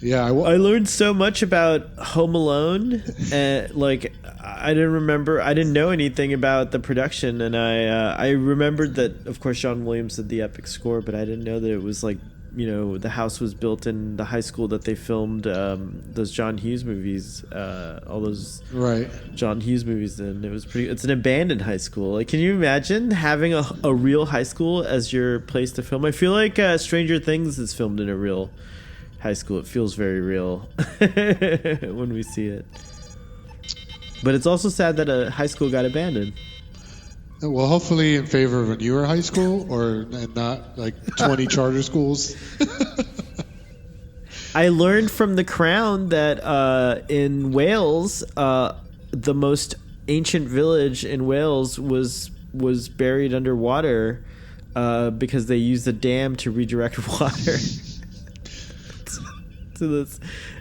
Yeah, I learned so much about Home Alone, and like I didn't know anything about the production, and I remembered that of course John Williams did the epic score, but I didn't know that it was like, you know, the house was built in the high school that they filmed those John Hughes movies, all those John Hughes movies in. It's an abandoned high school. Like, can you imagine having a real high school as your place to film? I feel like Stranger Things is filmed in a real high school. It feels very real when we see it. But it's also sad that a high school got abandoned. Well, hopefully in favor of a newer high school and not like 20 charter schools. I learned from The Crown that in Wales, the most ancient village in Wales was buried underwater because they used a dam to redirect water to this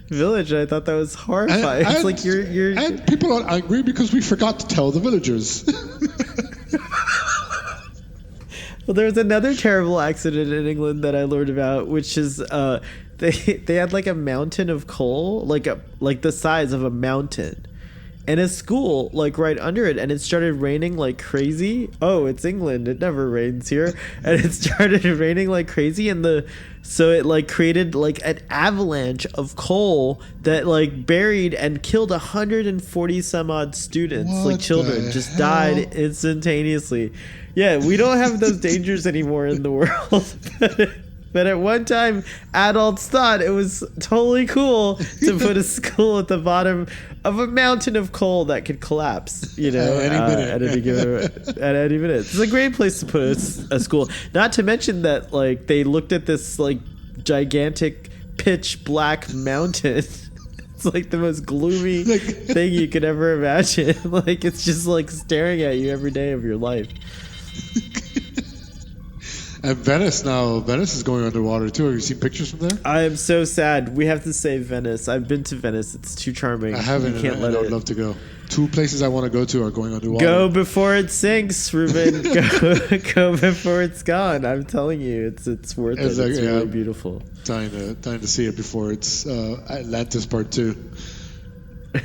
village. I thought that was horrifying. It's like you're and people are angry because we forgot to tell the villagers. Well, there was another terrible accident in England that I learned about, which is they had like a mountain of coal, like the size of a mountain, and a school like right under it, and it started raining like crazy. Oh, it's England, it never rains here. And it started raining like crazy, and so it like created like an avalanche of coal that like buried and killed 140 some odd students. What, like children just died instantaneously. Yeah, we don't have those dangers anymore in the world. But at one time, adults thought it was totally cool to put a school at the bottom of a mountain of coal that could collapse, you know, at any minute. It's a great place to put a school. Not to mention that, like, they looked at this, like, gigantic pitch black mountain. It's like the most gloomy thing you could ever imagine. Like, it's just, like, staring at you every day of your life. And Venice is going underwater too. Have you seen pictures from there? I am so sad. We have to save Venice. I've been to Venice. It's too charming. I haven't. I would love to go. 2 places I want to go to are going underwater. Go before it sinks, Ruben. go before it's gone. I'm telling you, it's worth it. It's really beautiful. Time to see it before it's Atlantis Part 2.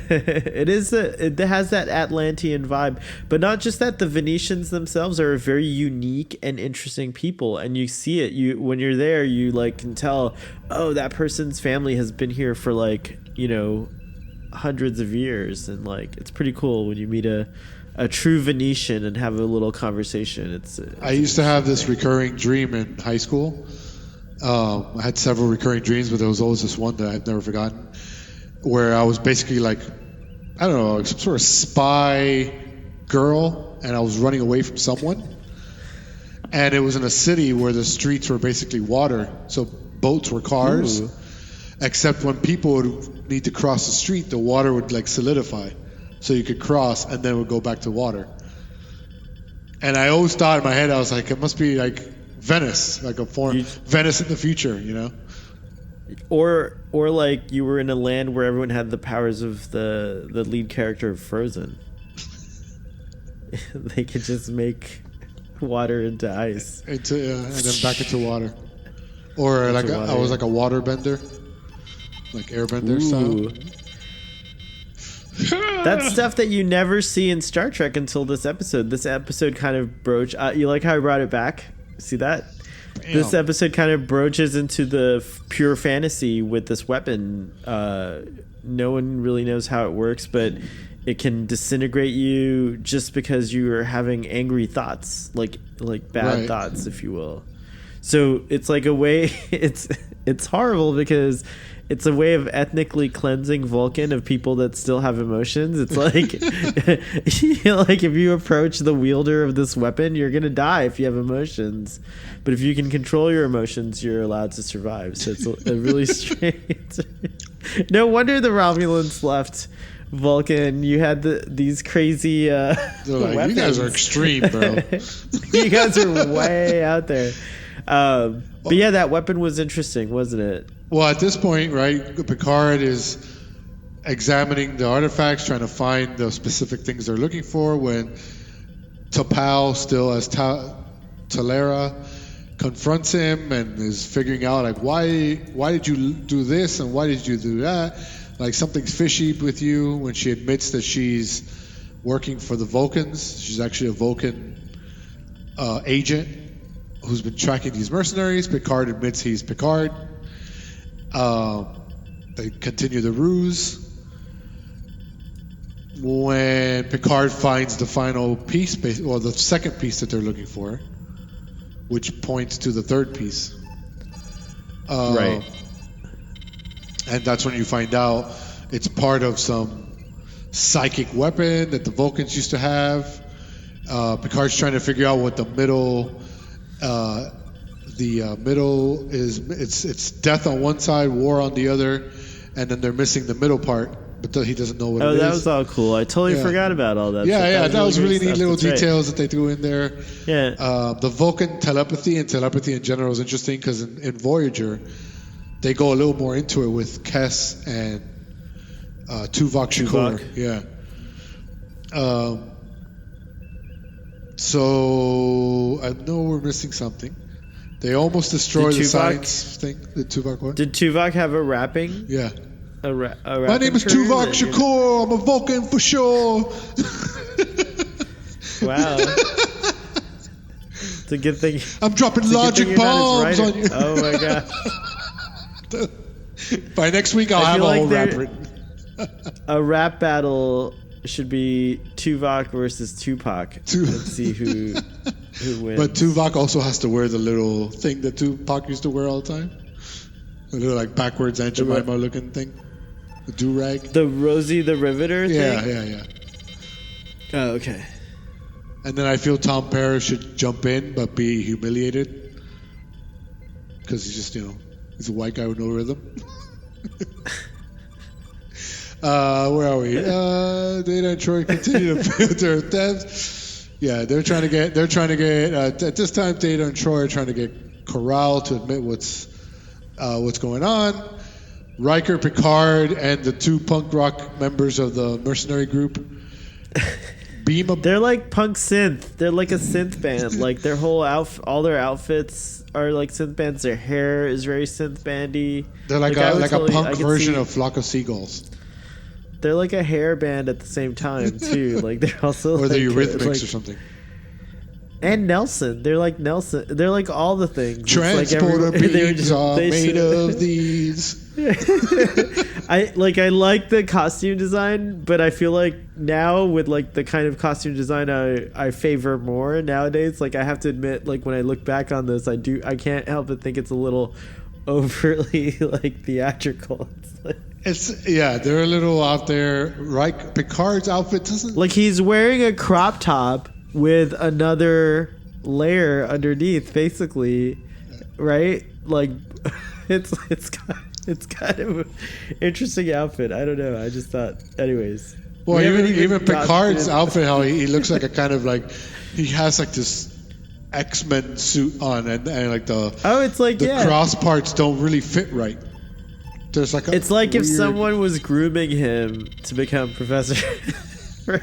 It has that Atlantean vibe, but not just that. The Venetians themselves are a very unique and interesting people, and you see it. When you're there, you like can tell, oh, that person's family has been here for like, you know, hundreds of years, and like it's pretty cool when you meet a true Venetian and have a little conversation. I used to have this recurring dream in high school. I had several recurring dreams, but there was always this one that I've never forgotten, where I was basically like, I don't know, some sort of spy girl, and I was running away from someone. And it was in a city where the streets were basically water, so boats were cars. Ooh. Except when people would need to cross the street, the water would like solidify, so you could cross, and then it would go back to water. And I always thought in my head, I was like, it must be like Venice, like Venice in the future, you know? Or like you were in a land where everyone had the powers of the lead character of Frozen. They could just make water into ice. And then back into water. Or like I was like a water bender. Like airbender style. That's stuff that you never see in Star Trek until this episode. This episode kind of broached... you like how I brought it back? See that? Damn. This episode kind of broaches into the pure fantasy with this weapon. No one really knows how it works, but it can disintegrate you just because you are having angry thoughts, like bad thoughts, if you will. So it's like a way. It's horrible because it's a way of ethnically cleansing Vulcan of people that still have emotions. It's like, like if you approach the wielder of this weapon, you're gonna die if you have emotions. But if you can control your emotions, you're allowed to survive. So it's a really strange. No wonder the Romulans left Vulcan. You had these crazy weapons. You guys are extreme, bro. You guys are way out there. But yeah, that weapon was interesting, wasn't it? Well, at this point, right, Picard is examining the artifacts, trying to find the specific things they're looking for, when T'Pau, still as Talera, confronts him and is figuring out like why did you do this and why did you do that? Like something's fishy with you when she admits that she's working for the Vulcans. She's actually a Vulcan agent who's been tracking these mercenaries. Picard admits he's Picard. They continue the ruse. When Picard finds the final piece, or the second piece that they're looking for, which points to the third piece. Right. And that's when you find out it's part of some psychic weapon that the Vulcans used to have. Picard's trying to figure out what the middle is. It's death on one side, war on the other, and then they're missing the middle part. But he doesn't know what it is. Oh, that was all cool. I totally forgot about all that. That was really neat little details that they threw in there. Yeah. The Vulcan telepathy and telepathy in general is interesting because in Voyager, they go a little more into it with Kes and Tuvok Shukur. Yeah. So I know we're missing something. They almost destroy the science thing. The Tuvok what? Did Tuvok have a rapping? Yeah. My name is Tuvok Shakur. I'm a Vulcan for sure. Wow. It's a good thing. I'm dropping logic bombs on you. Oh my god. By next week, I'll have a whole rap written. A rap battle should be Tuvok versus Tupac. Let's see who wins. But Tuvok also has to wear the little thing that Tupac used to wear all the time. A little like backwards Aunt Jemima looking thing. The do-rag. The Rosie the Riveter thing? Yeah. Oh, okay. And then I feel Tom Paris should jump in but be humiliated. Because he's just, he's a white guy with no rhythm. Where are we? Data and Troy continue to build their devs. Yeah, they're trying to get at this time Data and Troy are trying to get Corral to admit what's going on. Riker, Picard, and the two punk rock members of the mercenary group beam up. They're like punk synth. They're like a synth band. Like their whole all their outfits are like synth bands. Their hair is very synth bandy. They're like a punk version of Flock of Seagulls. They're like a hair band at the same time too. Like they're also or the Eurythmics or something. And Nelson, they're like Nelson. They're like all the things. Transporter beams are made of these. I like the costume design, but I feel like now with like the kind of costume design I favor more nowadays. Like I have to admit, like when I look back on this, I can't help but think it's a little overly like theatrical. They're a little out there. Right, Picard's outfit doesn't like he's wearing a crop top with another layer underneath, basically, right? Like it's kind of an interesting outfit. I don't know. I just thought, anyways. Well, even Picard's outfit, how he looks like a kind of like he has like this X-Men suit on, and like the cross parts don't really fit right. There's like it's like if someone was grooming him to become Professor. They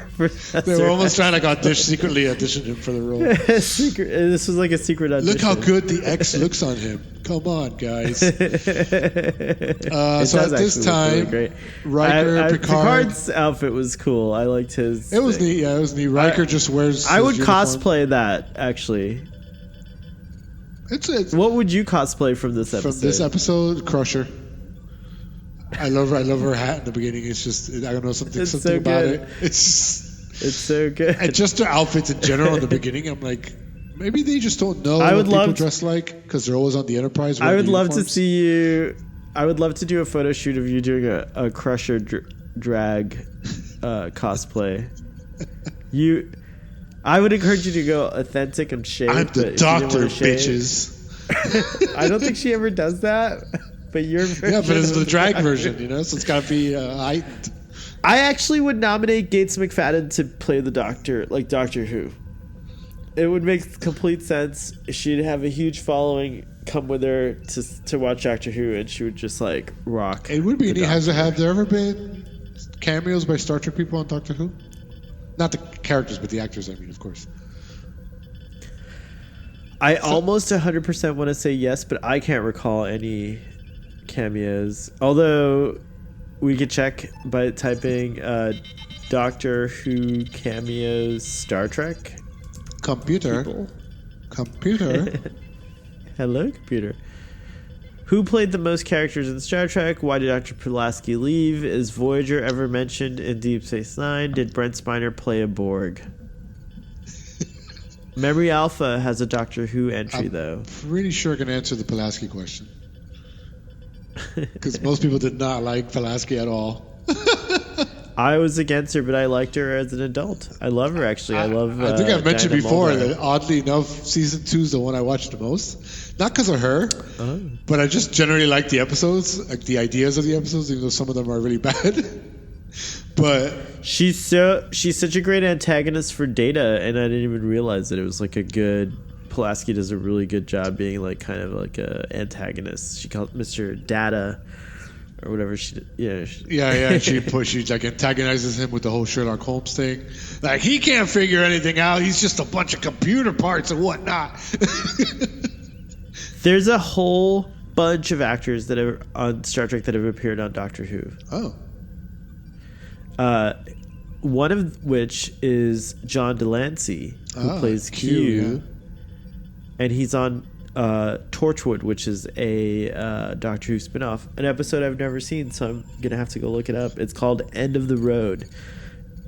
were almost trying to secretly audition him for the role. This was like a secret audition. Look how good the X looks on him. Come on, guys. So at this time, really great. Riker, Picard's outfit was cool. I liked his. It was neat. Yeah, it was neat. Riker just wears. I would cosplay that actually. What would you cosplay from this episode? From this episode, Crusher. I love her hat in the beginning. It's just I don't know something so about it. It's so good. And just their outfits in general in the beginning. I'm like, maybe they just don't know what people dress like because they're always on the Enterprise. I would love to see you. I would love to do a photo shoot of you doing a Crusher drag cosplay. I would encourage you to go authentic and shave. I'm the doctor, bitches. I don't think she ever does that. But your version but it's the drag version, so it's got to be heightened. I actually would nominate Gates McFadden to play the Doctor, like Doctor Who. It would make complete sense. She'd have a huge following come with her to watch Doctor Who, and she would just like rock. It would be neat. Have there ever been cameos by Star Trek people on Doctor Who? Not the characters, but the actors, I mean, of course. I almost 100% want to say yes, but I can't recall any cameos. Although we could check by typing Doctor Who cameos Star Trek. Computer. Hello, computer. Who played the most characters in Star Trek? Why did Dr. Pulaski leave? Is Voyager ever mentioned in Deep Space Nine? Did Brent Spiner play a Borg? Memory Alpha has a Doctor Who entry, though. Pretty sure I can answer the Pulaski question. Because most people did not like Pulaski at all. I was against her, but I liked her as an adult. I love her, actually. I think I've mentioned before that, oddly enough, season 2 is the one I watched the most. Not because of her, but I just generally like the episodes, like the ideas of the episodes, even though some of them are really bad. But she's such a great antagonist for Data, and I didn't even realize that it was like a good. Pulaski does a really good job being like kind of like a antagonist. She called Mr. Data or whatever she did. Yeah. She like antagonizes him with the whole Sherlock Holmes thing. Like, he can't figure anything out. He's just a bunch of computer parts and whatnot. There's a whole bunch of actors that are on Star Trek that have appeared on Doctor Who. Oh. One of which is John Delancey, who plays Q. Yeah. And he's on Torchwood, which is a Doctor Who spinoff, an episode I've never seen, so I'm going to have to go look it up. It's called End of the Road.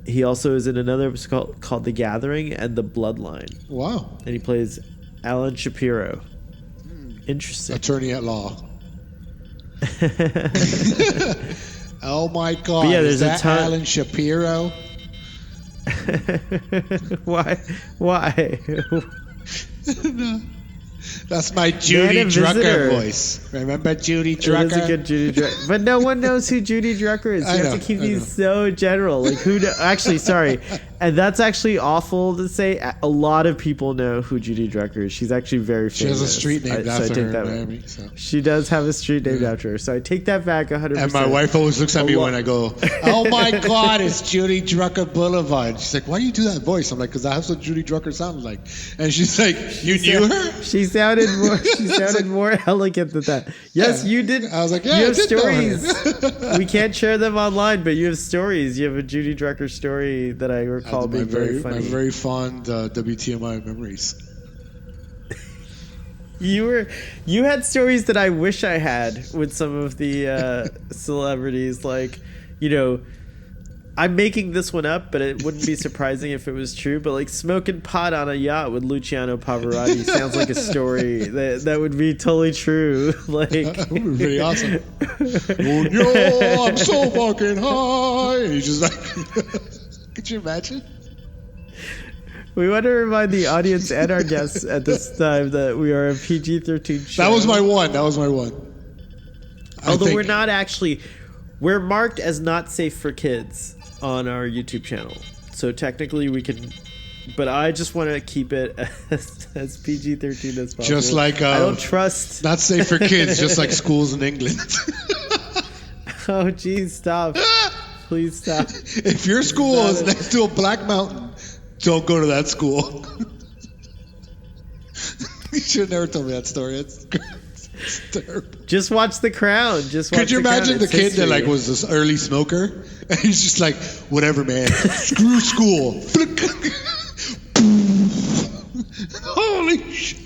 He also is in another episode called The Gathering and The Bloodline. Wow. And he plays Alan Shapiro. Interesting. Attorney at law. Oh my God! Yeah, is that Alan Shapiro? Why? No. That's my Judy Drucker voice. Remember Judy Drucker? It is a good Judy Drucker. But no one knows who Judy Drucker is. You have to keep these so general. Like, actually, sorry. And that's actually awful to say. A lot of people know who Judy Drucker is. She's actually very famous. She has a street named after her in Miami. So. She does have a street named after her. So I take that back 100%. And my wife always looks at me when I go, oh my God, it's Judy Drucker Boulevard. She's like, why do you do that voice? I'm like, because that's what Judy Drucker sounded like. And she's like, you knew her? She sounded more elegant than that. Yes, you did. I was like, yeah, you have stories. We can't share them online, but you have stories. You have a Judy Drucker story that I recall being very funny. My very fond WTMI memories. You had stories that I wish I had with some of the celebrities. Like, I'm making this one up, but it wouldn't be surprising if it was true. But like smoking pot on a yacht with Luciano Pavarotti sounds like a story that would be totally true. Like, that would be pretty awesome. Oh, yo, I'm so fucking high. And he's just like, could you imagine? We want to remind the audience and our guests at this time that we are a PG-13 show. That was my one. Although we're not actually, we're marked as not safe for kids on our YouTube channel. So technically we can, but I just want to keep it as PG-13 as possible. Just like, I don't trust. Not safe for kids, just like schools in England. Oh, geez, stop. Please stop. If your school is next to a black mountain, don't go to that school. You should have never told me that story. It's terrible. Just watch The Crown. Could you imagine the kid that like was this early smoker, and he's just like, whatever, man. Screw school. Holy shit.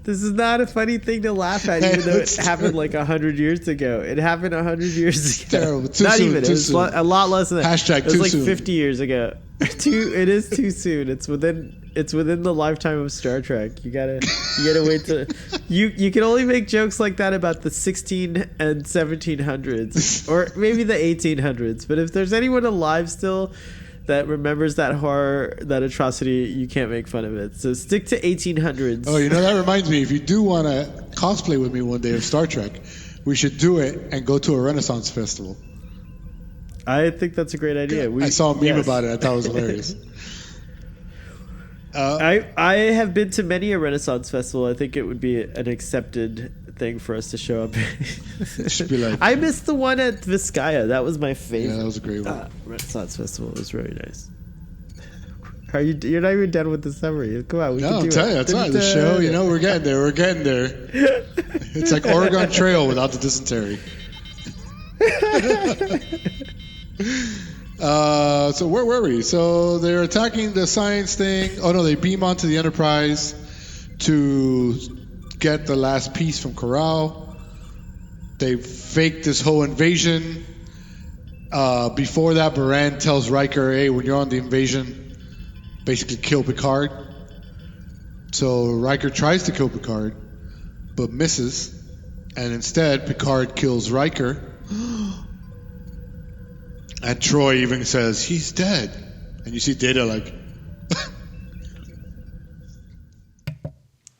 This is not a funny thing to laugh at, even though it happened like 100 years ago. It happened 100 years ago. Terrible. Not even. It was a lot less than that. Hashtag it was too like soon. 50 years ago. It is too soon. It's within the lifetime of Star Trek. You gotta wait to. You can only make jokes like that about the 16 and 1700s, or maybe the 1800s. But if there's anyone alive still that remembers that horror, that atrocity, you can't make fun of it. So stick to 1800s. Oh, that reminds me. If you do want to cosplay with me one day of Star Trek, we should do it and go to a Renaissance festival. I think that's a great idea. I saw a meme about it. I thought it was hilarious. I have been to many a Renaissance festival. I think it would be an accepted thing for us to show up. Should be like, I missed the one at Vizcaya. That was my favorite. Yeah, that was a great one. Renaissance festival. It was really nice. You're not even done with the summary. Come on, we can do I'm telling you, that's right. The show, we're getting there. We're getting there. It's like Oregon Trail without the dysentery. So where were we? So they're attacking the science thing. Oh no, they beam onto the Enterprise to get the last piece from Corral. They fake this whole invasion. Before that, Baran tells Riker, hey, when you're on the invasion, basically kill Picard. So Riker tries to kill Picard, but misses. And instead, Picard kills Riker. And Troy even says, he's dead. And you see Data like...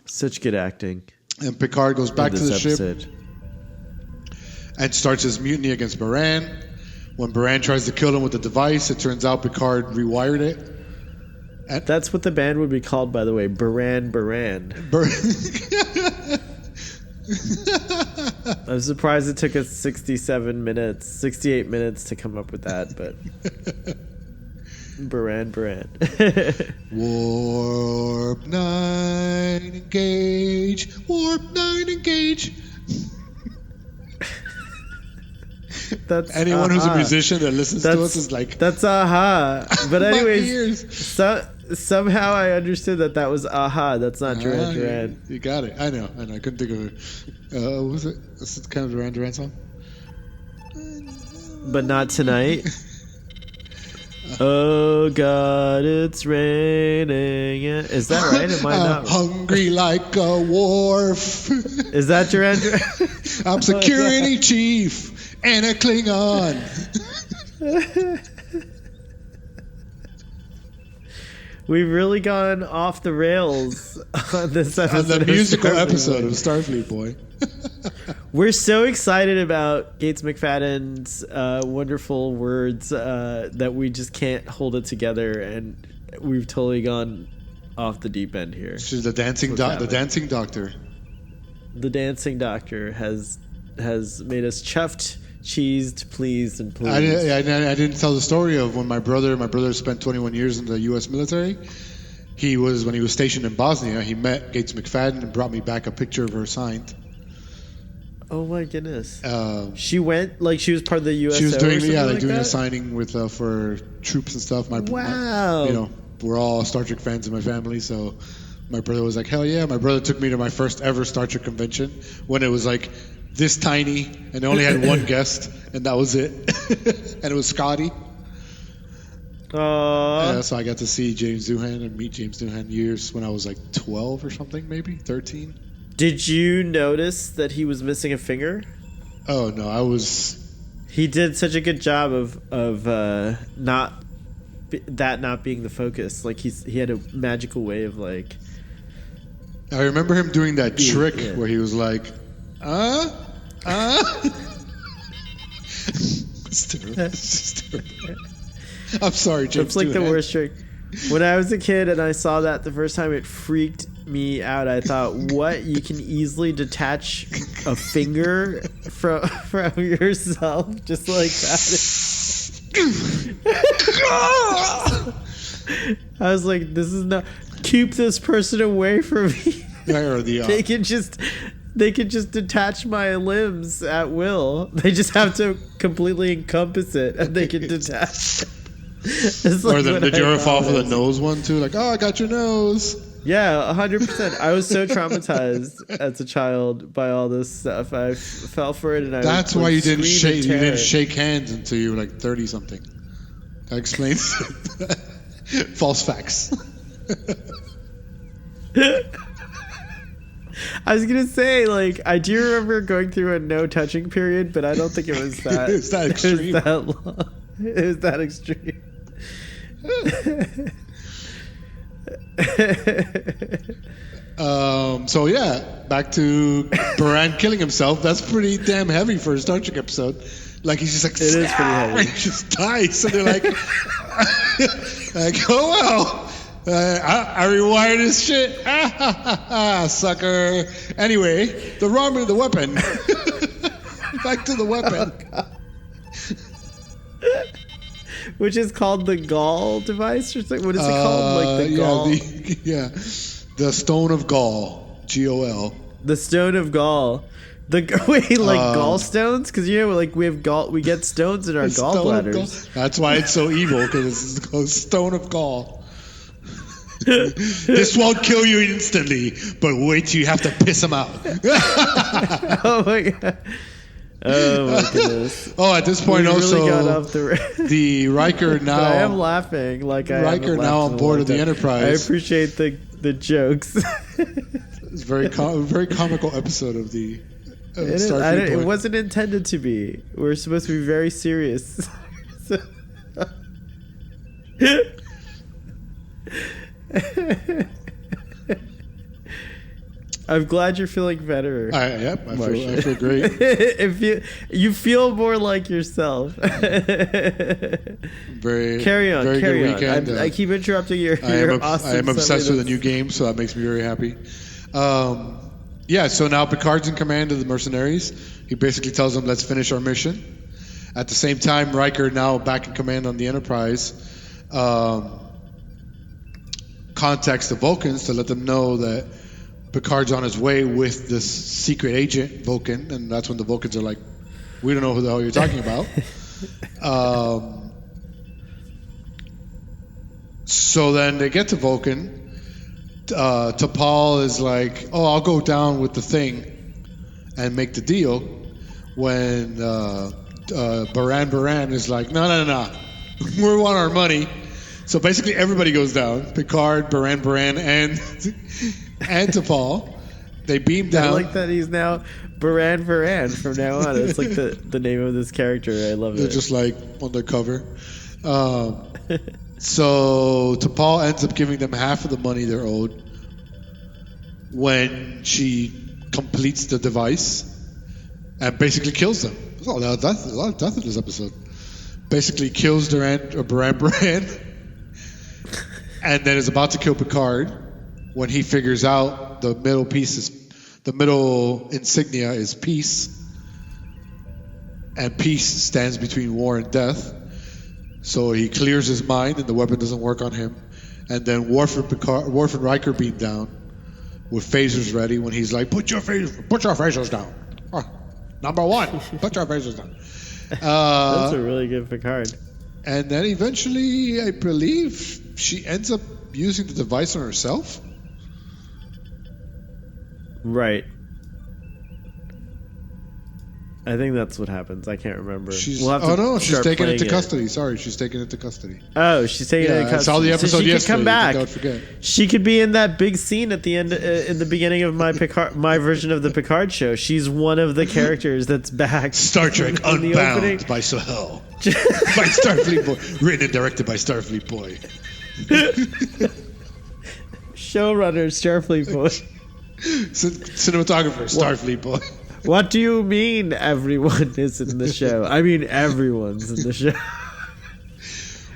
Such good acting. And Picard goes back to the episode. ship and starts his mutiny against Baran. When Baran tries to kill him with the device, it turns out Picard rewired it. And that's what the band would be called, by the way. Baran. I'm surprised it took us 68 minutes to come up with that, but Baran. Warp 9 engage. Warp 9 engage. That's anyone who's a musician that listens to us is like, that's aha. But anyways, somehow I understood that was aha. That's not Duran Duran. You got it. I know. I couldn't think of it. What was it? This is kind of Duran Duran song. But not tonight. Oh God, it's raining. Is that right? Am I not hungry like a wharf? Is that Duran Duran? I'm security chief and a Klingon. We've really gone off the rails on this episode. On the musical episode of Starfleet, boy. We're so excited about Gates McFadden's wonderful words that we just can't hold it together, and we've totally gone off the deep end here. She's the dancing doctor. The dancing doctor has made us chuffed, cheesed, pleased, and pleased. I didn't tell the story of when my brother spent 21 years in the U.S. military. When he was stationed in Bosnia, he met Gates McFadden and brought me back a picture of her signed. Oh my goodness! She went she was part of the USO. She was doing doing a signing with for troops and stuff. Wow! We're all Star Trek fans in my family, so my brother was like, hell yeah! My brother took me to my first ever Star Trek convention when it was like this tiny and they only had one guest, and that was it. And it was Scotty. Yeah, so I got to see James Doohan and meet James Doohan years when I was like 12 or something, maybe 13. Did you notice that he was missing a finger? Oh no, He did such a good job of not being the focus. Like he had a magical way of like. I remember him doing that trick where he was like, It's terrible. I'm sorry, James. It's like the worst trick. When I was a kid and I saw that the first time, it freaked me out. I thought, what? You can easily detach a finger from yourself just like that. I was like, this is not. Keep this person away from me. They can just detach my limbs at will. They just have to completely encompass it, and they can detach. Or did you ever fall for the nose one too? Like, oh, I got your nose. Yeah, 100%. I was so traumatized as a child by all this stuff. I fell for it, and that's why you didn't shake. You didn't shake hands until you were like 30 something. That explains false facts. I was gonna say, I do remember going through a no touching period, but I don't think it was that. It's that extreme. It was that long. It was that extreme. So yeah, back to Baran killing himself. That's pretty damn heavy for a Star Trek episode. Like he's just like, it is pretty heavy. He just dies. So they're like, oh well. I rewired his shit. Sucker. Anyway, the weapon. Back to the weapon. Oh, which is called the Gaul device or something. What is it called? Like the Gaul. The Stone of Gaul. GOL. The Stone of Gaul. Gallstones? Because like we get stones in our gallbladders. That's why it's so evil, because it's called Stone of Gaul. This won't kill you instantly, but wait till you have to piss him out. Oh my god. Oh my goodness. Oh, at this point, also got off the Riker now. I am laughing like I Riker now on board of the Enterprise. I appreciate the jokes. It's a very comical episode of the Starfleet. It wasn't intended to be. We're supposed to be very serious. I'm glad you're feeling better. I feel great. If you feel more like yourself. Carry on. Good weekend. I keep interrupting your awesome. I am obsessed with a new game, so that makes me very happy. So now Picard's in command of the mercenaries. He basically tells them, let's finish our mission. At the same time, Riker, now back in command on the Enterprise, contacts the Vulcans to let them know that Picard's on his way with this secret agent, Vulcan, and that's when the Vulcans are like, we don't know who the hell you're talking about. So then they get to Vulcan. T'Pol is like, oh, I'll go down with the thing and make the deal, when Baran is like, no, we want our money. So basically everybody goes down. Picard, Baran, and T'Pol. They beam down. I like that he's now Baran from now on. It's like the name of this character. I love it. They're just like on their cover. So T'Pol ends up giving them half of the money they're owed when she completes the device and basically kills them. There's a lot of death in this episode. Basically kills Baran and then is about to kill Picard when he figures out the middle insignia is peace, and peace stands between war and death. So he clears his mind, and the weapon doesn't work on him. And then Worf and Riker beam down with phasers ready. When he's like, "Put your phasers down, number one, put your phasers down." That's a really good Picard. And then eventually, I believe she ends up using the device on herself. Right. I think that's what happens. I can't remember. She's taking it to custody. Sorry, she's taking it to custody. Oh, she's taking it to custody. I saw the episode so she yesterday. Could come back. I would forget. She could be in that big scene at the end, in the beginning of my version of the Picard show. She's one of the characters that's back. Star Trek Unbound by Sahel. By Starfleet Boy. Written and directed by Starfleet Boy. Showrunner, Starfleet Boy. Cinematographer, Starfleet Boy. What do you mean everyone is in the show? I mean everyone's in the show.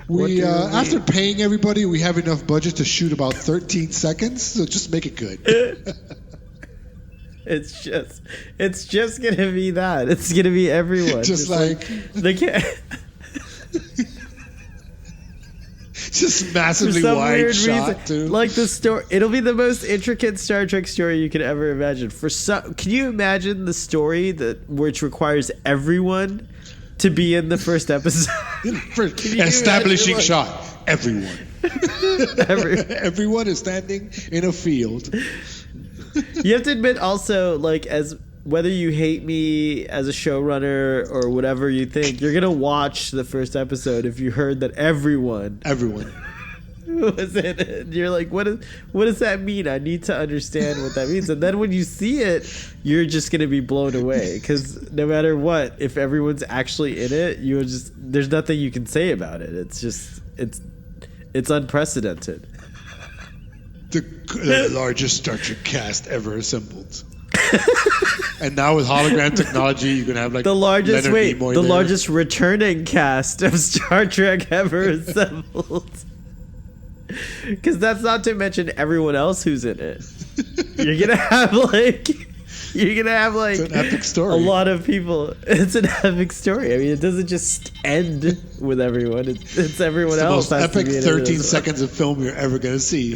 We after paying everybody, we have enough budget to shoot about 13 seconds, so just make it good. It's just gonna be that. It's gonna be everyone. Just like they can't. Just massively wide shot, too. Like the story, it'll be the most intricate Star Trek story you could ever imagine. Can you imagine the story which requires everyone to be in the first episode? Establishing shot, everyone. Everyone is standing in a field. You have to admit, also, like, as whether you hate me as a showrunner or whatever you think, you're gonna watch the first episode if you heard that everyone was in it. And you're like, what does that mean? I need to understand what that means. And then when you see it, you're just gonna be blown away, because no matter what, if everyone's actually in it, there's nothing you can say about it. It's just it's unprecedented. The largest Star Trek cast ever assembled. And now with hologram technology, you can have like the largest returning cast of Star Trek ever assembled. Because that's not to mention everyone else who's in it. You're gonna have like You're gonna have like it's an epic story. A lot of people. It's an epic story. I mean, it doesn't just end with everyone. It's everyone else. The most epic 13 seconds of film you're ever gonna see.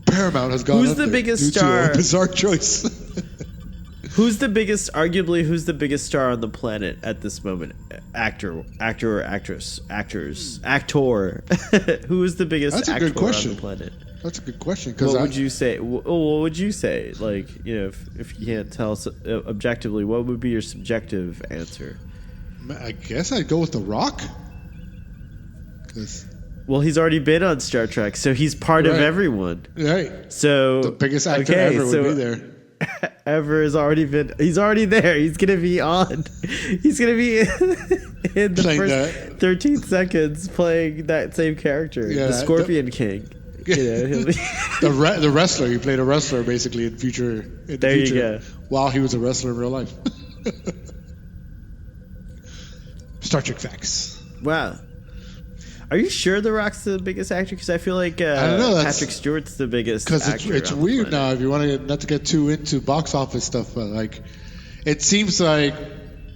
Paramount has gone. Who's the biggest star? Bizarre choice. Who's the biggest? Arguably, who's the biggest star on the planet at this moment? Actor or actress? Actor. Who is the biggest That's a actor good question. on the planet? That's a good question. What would you say? What would you say? Like, if you can't tell us objectively, what would be your subjective answer? I guess I'd go with The Rock. Well, he's already been on Star Trek, so he's part of everyone. Right. So the biggest actor ever would be there. Ever has already been. He's already there. He's gonna be on. He's gonna be in the first 13 seconds playing that same character, the Scorpion King. The wrestler. He played a wrestler basically in future. You go. While he was a wrestler in real life. Star Trek facts. Wow. Are you sure The Rock's the biggest actor? Because I feel like I don't know, Patrick Stewart's the biggest actor. Because it's weird now. If you want to not to get too into box office stuff, but like, it seems like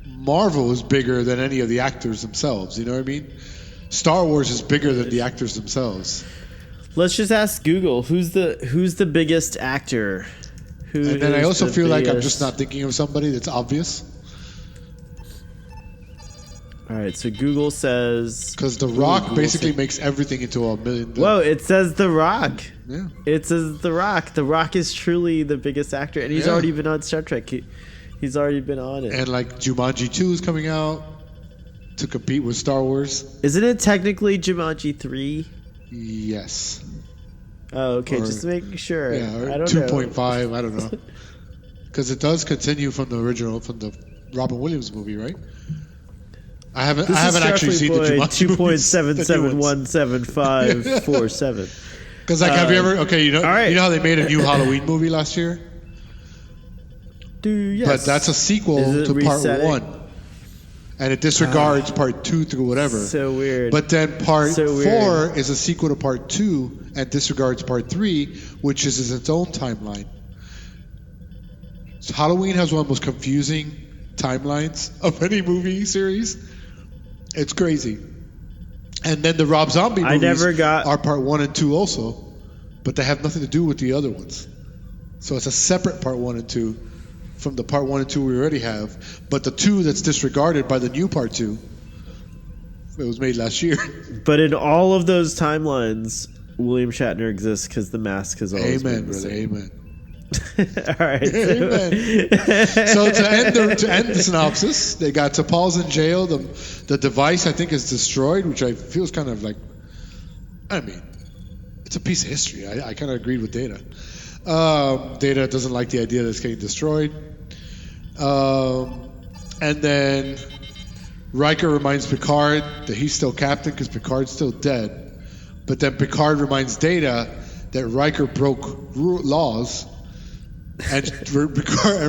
Marvel is bigger than any of the actors themselves. You know what I mean? Star Wars is bigger than the actors themselves. Let's just ask Google who's the biggest actor. And then I also feel like I'm just not thinking of somebody that's obvious. All right, so Google says... Because The Rock basically makes everything into $1 million. Whoa, it says The Rock. Yeah. It says The Rock. The Rock is truly the biggest actor, and he's already been on Star Trek. He's already been on it. And like Jumanji 2 is coming out to compete with Star Wars. Isn't it technically Jumanji 3? Yes. Oh, okay, just making sure. Yeah, or I don't know. 2.5, I don't know. Because it does continue from the original, from the Robin Williams movie, right? I haven't actually seen the Jumanji 2.77175547. Because like, have you ever? Okay, you know how they made a new Halloween movie last year? Yes. But that's a sequel to resetting? part 1, and it disregards part 2 through whatever. So weird. But then part 4 is a sequel to part 2 and disregards part 3, which is its own timeline. So Halloween has one of the most confusing timelines of any movie series. It's crazy. And then the Rob Zombie movies are part 1 and 2 also, but they have nothing to do with the other ones. So it's a separate part 1 and 2 from the part 1 and 2 we already have. But the 2 that's disregarded by the new part 2, it was made last year. But in all of those timelines, William Shatner exists because the mask has always been the same. Amen. All right. Amen. So to end the synopsis, they got T'Pol's in jail. The device, I think, is destroyed, which I feel is kind of like, I mean, it's a piece of history. I kind of agreed with Data. Data doesn't like the idea that it's getting destroyed. And then Riker reminds Picard that he's still captain because Picard's still dead. But then Picard reminds Data that Riker broke laws. And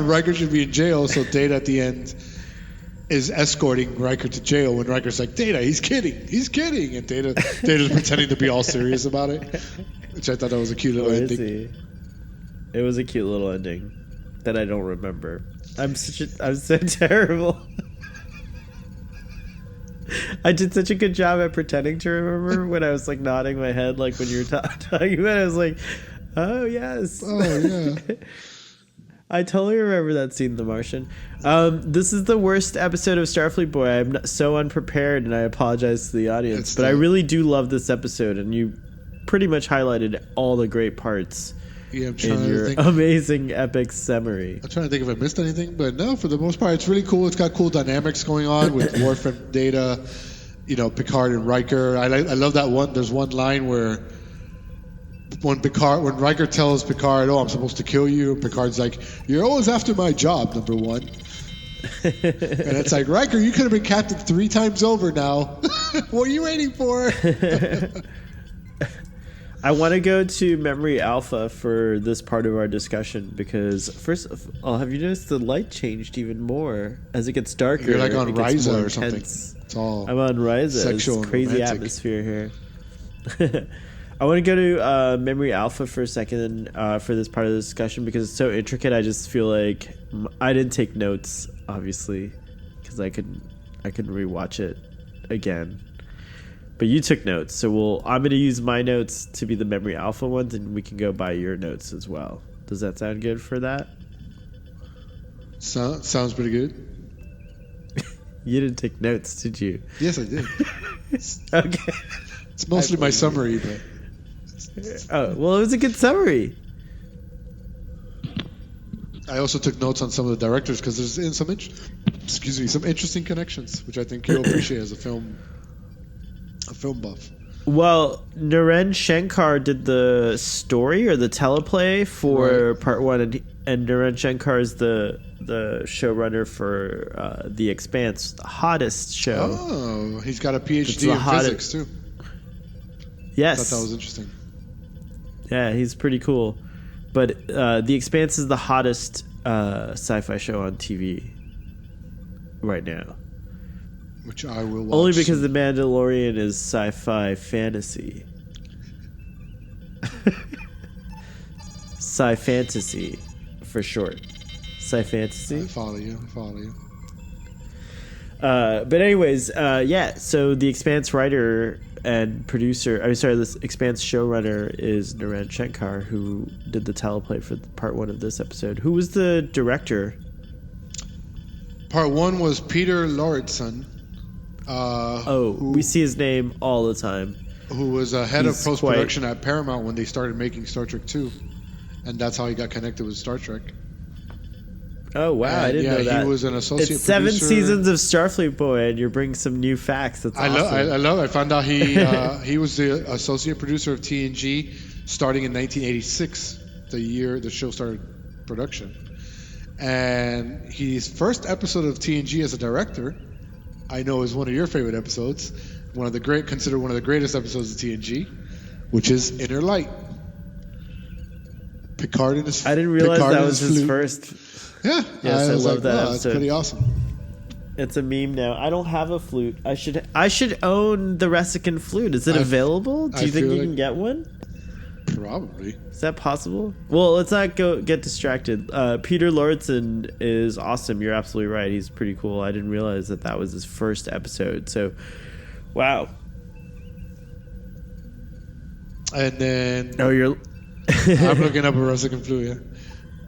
Riker should be in jail, so Data at the end is escorting Riker to jail when Riker's like, Data, he's kidding. And Data's pretending to be all serious about it, which I thought that was a cute little ending. It was a cute little ending that I don't remember. I'm so terrible. I did such a good job at pretending to remember when I was like nodding my head, like when you were talking about it. I was like, oh yes. Oh yeah. I totally remember that scene in The Martian. This is the worst episode of Starfleet Boy. I'm so unprepared, and I apologize to the audience. But I really do love this episode, and you pretty much highlighted all the great parts in your amazing epic summary. I'm trying to think if I missed anything, but no, for the most part, it's really cool. It's got cool dynamics going on with Worf and Data, Picard and Riker. I love that one. There's one line where when Riker tells Picard, "Oh, I'm supposed to kill you," Picard's like, "You're always after my job, number one." And it's like, Riker, you could have been captain 3 times over now. What are you waiting for? I want to go to Memory Alpha for this part of our discussion because, first of all, have you noticed the light changed even more as it gets darker? You're like on Ryza or something. It's all I'm on Ryza. Sexual it's crazy romantic atmosphere here. I want to go to Memory Alpha for a second for this part of the discussion because it's so intricate. I just feel like I didn't take notes, obviously, because I couldn't rewatch it again. But you took notes, so I'm going to use my notes to be the Memory Alpha ones, and we can go by your notes as well. Does that sound good for that? Sounds pretty good. You didn't take notes, did you? Yes, I did. Okay. It's mostly my summary, but... Oh, well, it was a good summary. I also took notes on some of the directors because there's some interesting connections, which I think you'll appreciate as a film buff. Well, Naren Shankar did the story or the teleplay for part one, and Naren Shankar is the showrunner for The Expanse, the hottest show. Oh, he's got a PhD in physics too. Yes, I thought that was interesting. Yeah, he's pretty cool. But The Expanse is the hottest sci-fi show on TV right now. Which I will watch. Only because The Mandalorian is sci-fi fantasy. Sci-fantasy, for short. Sci-fantasy. I follow you. But anyways, yeah, so The Expanse writer and producer, this Expanse showrunner is Naren Shankar, who did the teleplay for part one of this episode. Who was the director? Part one was Peter Lauritsen. We see his name all the time. Who was head of post-production at Paramount when they started making Star Trek 2. And that's how he got connected with Star Trek. Oh, wow, I didn't know that. He was an associate producer. It's 7 seasons of Starfleet, boy, and you're bringing some new facts. That's awesome. I love it. I found out he was the associate producer of TNG starting in 1986, the year the show started production. And his first episode of TNG as a director, I know, is one of your favorite episodes, considered one of the greatest episodes of TNG, which is Inner Light. Picard in his I didn't realize that was his first. Yeah, yes, I love that episode. It's pretty awesome. It's a meme now. I don't have a flute. I should own the Resican flute. Is it available? Do you think you can get one? Probably. Is that possible? Well, let's not get distracted. Peter Lauritsen is awesome. You're absolutely right. He's pretty cool. I didn't realize that was his first episode. So, wow. And then... Oh, you're... I'm looking up a Resican flute, yeah.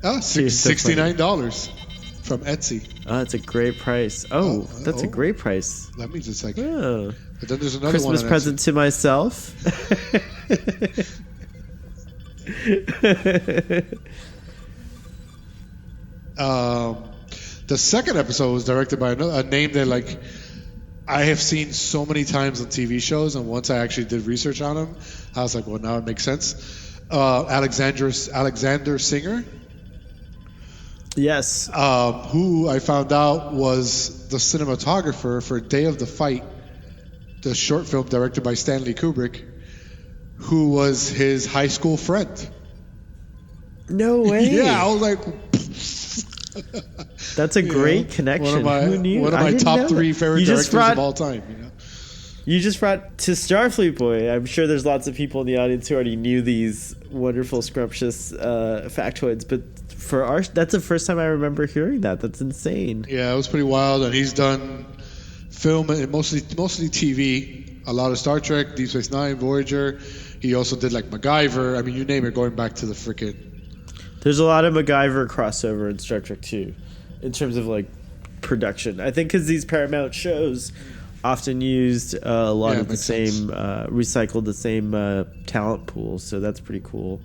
Oh, $69 from Etsy. Oh, that's a great price. Oh, that's a great price. That means it's like... Oh. But then there's another Christmas one present to myself. The second episode was directed by a name that I have seen so many times on TV shows, and once I actually did research on him, I was like, well, now it makes sense. Alexander Singer. Yes. Who I found out was the cinematographer for Day of the Fight, the short film directed by Stanley Kubrick, who was his high school friend. No way. Yeah, I was like... That's a great connection. Who knew? One of my top 3 favorite directors of all time. You just brought to Starfleet, boy. I'm sure there's lots of people in the audience who already knew these wonderful, scrumptious factoids, but that's the first time I remember hearing that. That's insane. Yeah, it was pretty wild, and he's done film and mostly TV. A lot of Star Trek, Deep Space Nine, Voyager. He also did MacGyver. I mean, you name it, going back to the frickin'... There's a lot of MacGyver crossover in Star Trek 2 in terms of production. I think because these Paramount shows often used a lot of the same, recycled the same talent pool, so that's pretty cool.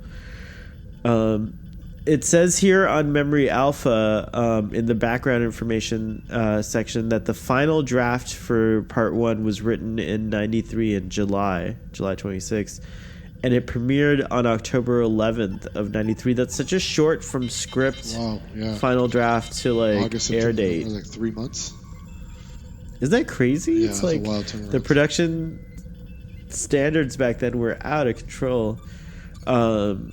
It says here on Memory Alpha in the background information section that the final draft for part 1 was written in 93 in July 26th. And it premiered on October 11th of 93. That's such a short from script final draft to August, air date. 3 months. Isn't that crazy? Yeah, it's a wild turnaround. The production standards back then were out of control. And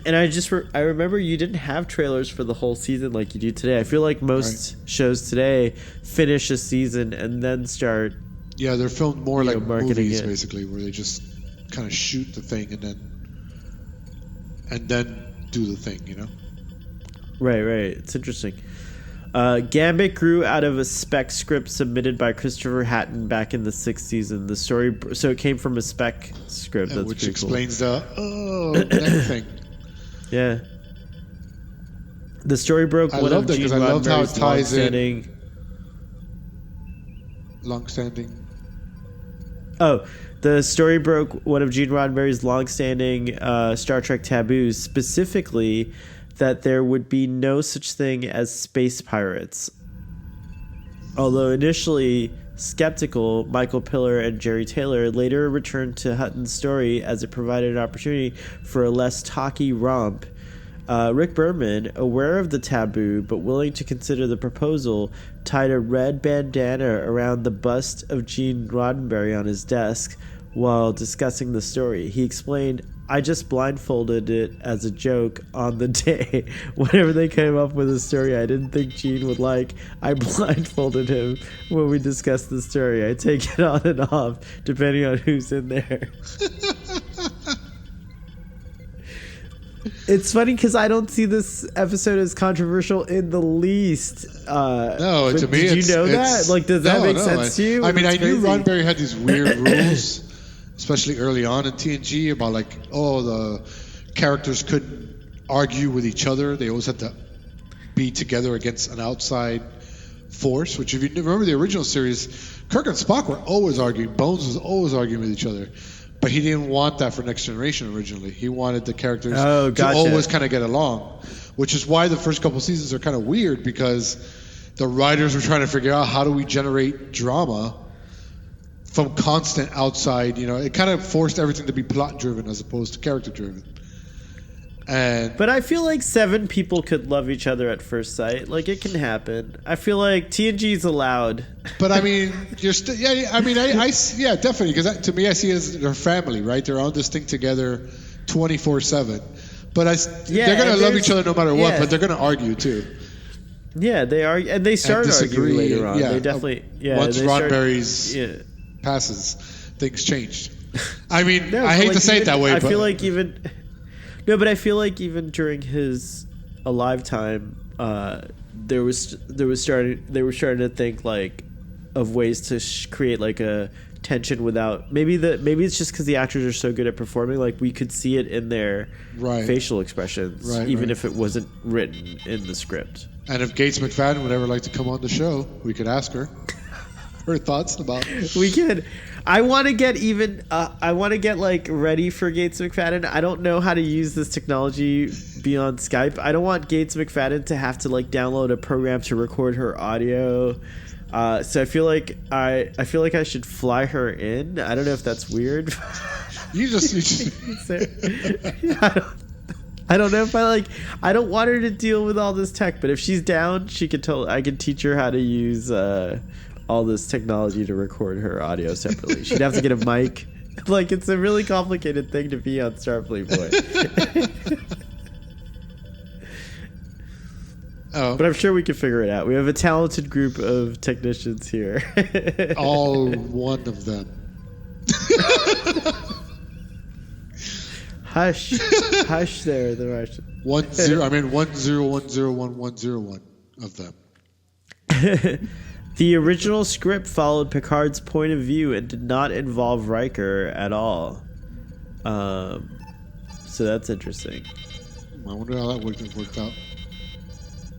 I remember you didn't have trailers for the whole season like you do today. I feel like most shows today finish a season and then start. Yeah, they're filmed more like marketing movies, it. basically, where they just kind of shoot the thing and then do the thing, you know? Right. It's interesting. Gambit grew out of a spec script submitted by Christopher Hatton back in the 60s, and the story, so it came from a spec script. That's which pretty explains cool. That thing. Yeah. The story broke one of Gene Roddenberry's long-standing. Oh, the story broke one of Gene Roddenberry's long-standing Star Trek taboos, specifically that there would be no such thing as space pirates. Although initially skeptical, Michael Piller and Jerry Taylor later returned to Hutton's story as it provided an opportunity for a less talky romp. Rick Berman, aware of the taboo but willing to consider the proposal, tied a red bandana around the bust of Gene Roddenberry on his desk while discussing the story. He explained, "I just blindfolded it as a joke on the day. Whenever they came up with a story I didn't think Gene would like, I blindfolded him when we discussed the story. I take it on and off, depending on who's in there." It's funny because I don't see this episode as controversial in the least. No, to me, did you know that? Like, does that make sense to you? I mean, I knew Roddenberry had these weird rules, especially early on in TNG, about like, the characters couldn't argue with each other. They always had to be together against an outside force. Which, if you remember the original series, Kirk and Spock were always arguing. Bones was always arguing with each other. But he didn't want that for Next Generation originally. He wanted the characters to always kind of get along, which is why the first couple seasons are kind of weird, because the writers were trying to figure out how do we generate drama from constant outside. You know, it kind of forced everything to be plot driven as opposed to character driven. But I feel like 7 people could love each other at first sight. Like, it can happen. I feel like TNG's allowed. But I mean, you're still, definitely. Because to me, I see it as their family, right? They're on this thing together 24/7. But they're going to love each other no matter what, but they're going to argue too. Yeah, they are. And they started arguing later on. Yeah. They definitely, once Roddenberry's passes, things changed. I mean, I hate to say it that way, but I feel like even... No, but I feel like even during his alive time, they were starting to think like of ways to create like a tension without maybe it's just because the actors are so good at performing, like we could see it in their facial expressions, even if it wasn't written in the script. And if Gates McFadden would ever like to come on the show, we could ask her her thoughts about. We could. I want to get like ready for Gates McFadden. I don't know how to use this technology beyond Skype. I don't want Gates McFadden to have to like download a program to record her audio. So I feel like I should fly her in. I don't know if that's weird. You just I don't know if I don't want her to deal with all this tech, but if she's down, I could teach her how to use all this technology to record her audio separately. She'd have to get a mic. Like, it's a really complicated thing to be on Starfleet, boy. But I'm sure we can figure it out. We have a talented group of technicians here. All one of them. Hush there, the Martian. 10101101 of them. The original script followed Picard's point of view and did not involve Riker at all. So that's interesting. I wonder how that worked out.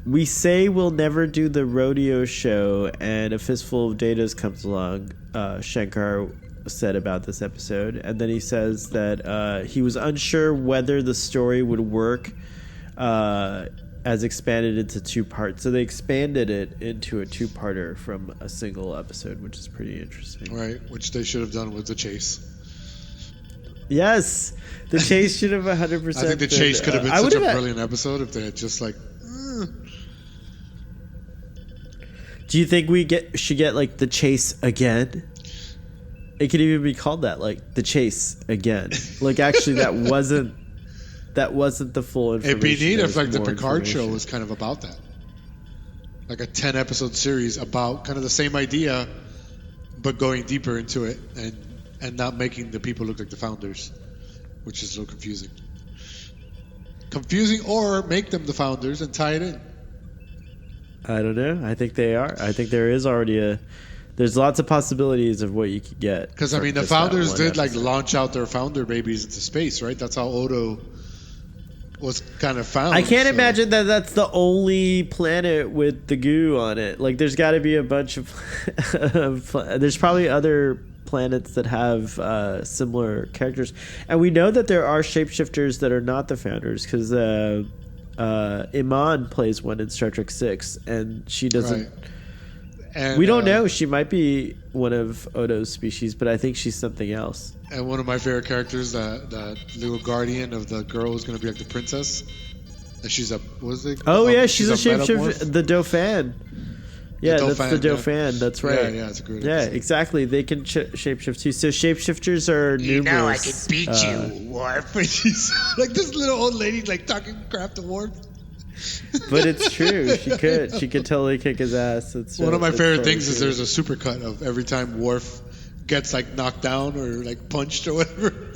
We say we'll never do the rodeo show, and a fistful of Datas comes along, Shankar said about this episode. And then he says that he was unsure whether the story would work as expanded into 2 parts. So they expanded it into a 2-parter from a single episode, which is pretty interesting. Right, which they should have done with the chase. Yes, the chase should have 100%. I think the chase could have been such a brilliant episode if they had just like... Do you think we should get like the chase again? It could even be called that, like the chase again. Like, actually, that wasn't the full information. It'd be neat if like the Picard show was kind of about that, like a 10-episode series about kind of the same idea, but going deeper into it and and not making the people look like the founders, which is a little confusing. Or make them the founders and tie it in. I don't know. I think they are. I think there is already there's lots of possibilities of what you could get. Because I mean, the founders did like launch out their founder babies into space, right? That's how Odo was kind of found. I can't imagine that that's the only planet with the goo on it. Like, there's got to be a bunch of there's probably other planets that have similar characters, and we know that there are shapeshifters that are not the founders, because Iman plays one in Star Trek 6, and she doesn't. Right. And, we don't know. She might be one of Odo's species, but I think she's something else. And one of my favorite characters, that little guardian of the girl who's going to be like the princess. And she's a, what is it? Oh, yeah, she's a shapeshifter. The Dauphin. Yeah, that's the Dauphin. Yeah. That's right. Yeah, it's a great episode. Exactly. They can shapeshift too. So shapeshifters are numerous. You know I can beat you, Worf. She's like this little old lady like talking crap to Worf. But it's true. She could totally kick his ass. It's one of my favorite things is there's a supercut of every time Worf gets like knocked down or like punched or whatever.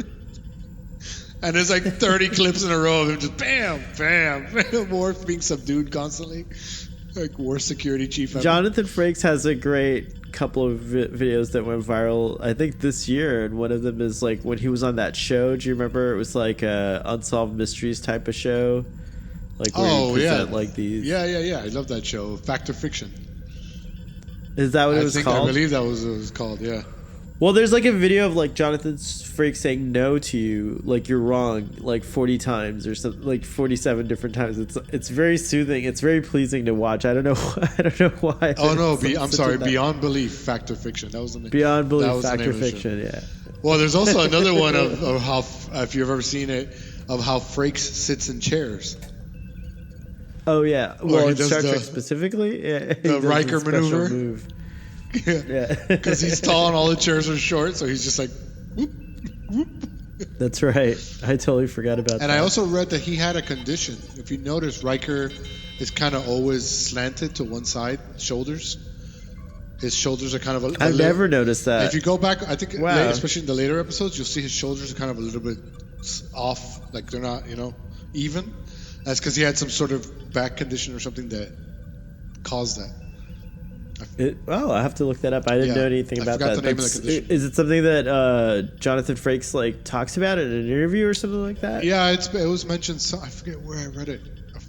And there's like 30 clips in a row of him just bam, bam, bam. Worf being subdued constantly. Like worst security chief ever. Jonathan Frakes has a great couple of videos that went viral, I think this year, and one of them is like when he was on that show. Do you remember? It was like a Unsolved Mysteries type of show. Like where you present like these. Yeah. I love that show. Fact or Fiction. Is that what it was called? I believe that was what it was called, yeah. Well, there's like a video of like Jonathan Frakes saying no to you, like you're wrong, like 40 times or something, like 47 different times. It's very soothing. It's very pleasing to watch. I don't know why. Oh no, I'm sorry. Beyond Belief, Fact or Fiction. That was the name. Beyond Belief, Fact or Fiction. Yeah. Well, there's also another one of how, if you've ever seen it, of how Frakes sits in chairs. Oh yeah. Well, in Star Trek specifically, yeah. The Riker maneuver. Move. Yeah, because he's tall and all the chairs are short, so he's just like, whoop, whoop. That's right. I totally forgot about that. And I also read that he had a condition. If you notice, Riker is kind of always slanted to one side, shoulders. His shoulders are kind of I've never noticed that. If you go back, I think, especially in the later episodes, you'll see his shoulders are kind of a little bit off, like they're not, even. That's because he had some sort of back condition or something that caused that. I have to look that up. I didn't know anything about that. The name of the condition. Is it something that Jonathan Frakes like talks about in an interview or something like that? Yeah, it was mentioned. I forget where I read it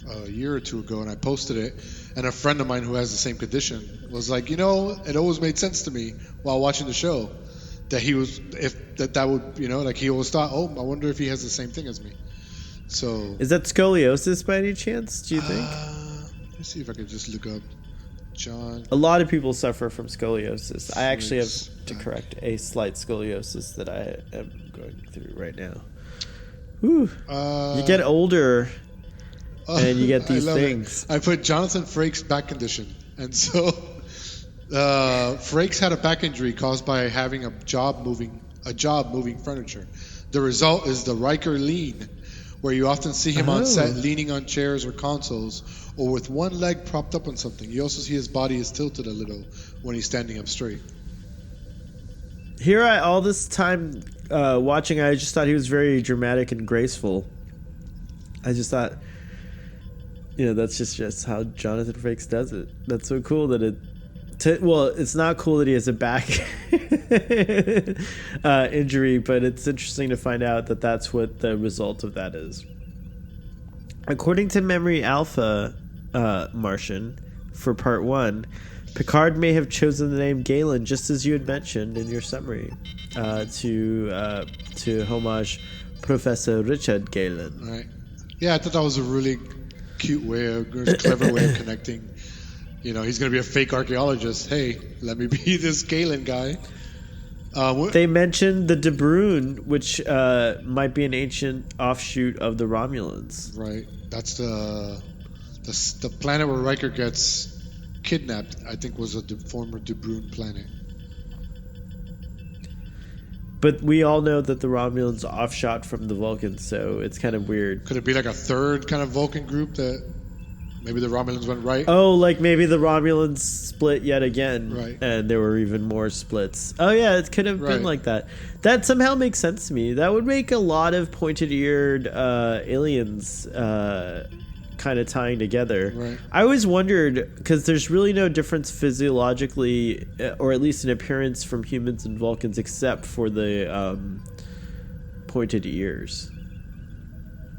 a year or two ago, and I posted it. And a friend of mine who has the same condition was like, it always made sense to me while watching the show that he was that would like he always thought, I wonder if he has the same thing as me. So is that scoliosis by any chance? Do you think? Let me see if I can just look up. John. A lot of people suffer from scoliosis. I actually have to correct a slight scoliosis that I am going through right now. Whew. You get older and you get these things. I put Jonathan Frakes back condition. And so Frakes had a back injury caused by having a job moving furniture. The result is the Riker lean, where you often see him on set leaning on chairs or consoles or with one leg propped up on something. You also see his body is tilted a little when he's standing up straight. Here, all this time watching, I just thought he was very dramatic and graceful. I just thought, that's just how Jonathan Frakes does it. That's so cool that it's not cool that he has a back injury, but it's interesting to find out that that's what the result of that is. According to Memory Alpha, Martian, for part 1, Picard may have chosen the name Galen, just as you had mentioned in your summary, to homage Professor Richard Galen. Right. Yeah, I thought that was a really clever way of connecting. He's going to be a fake archaeologist. Hey, let me be this Galen guy. They mentioned the De Bruin, which might be an ancient offshoot of the Romulans. Right. That's the planet where Riker gets kidnapped, I think, was a former De Bruin planet. But we all know that the Romulans offshot from the Vulcans, so it's kind of weird. Could it be like a third kind of Vulcan group that... Maybe the Romulans went right. Oh, like maybe the Romulans split yet again. Right. And there were even more splits. Oh, yeah, it could have been like that. That somehow makes sense to me. That would make a lot of pointed-eared aliens kind of tying together. Right. I always wondered, because there's really no difference physiologically, or at least in appearance from humans and Vulcans, except for the pointed ears.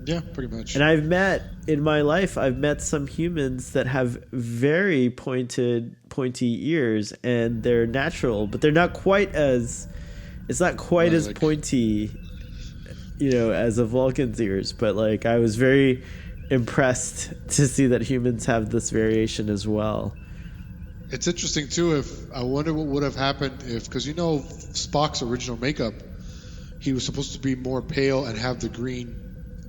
Yeah, pretty much. And in my life, I've met some humans that have very pointy ears, and they're natural, but they're not quite as, it's not quite as pointy, as a Vulcan's ears. But like, I was very impressed to see that humans have this variation as well. It's interesting too. I wonder what would have happened because Spock's original makeup, he was supposed to be more pale and have the green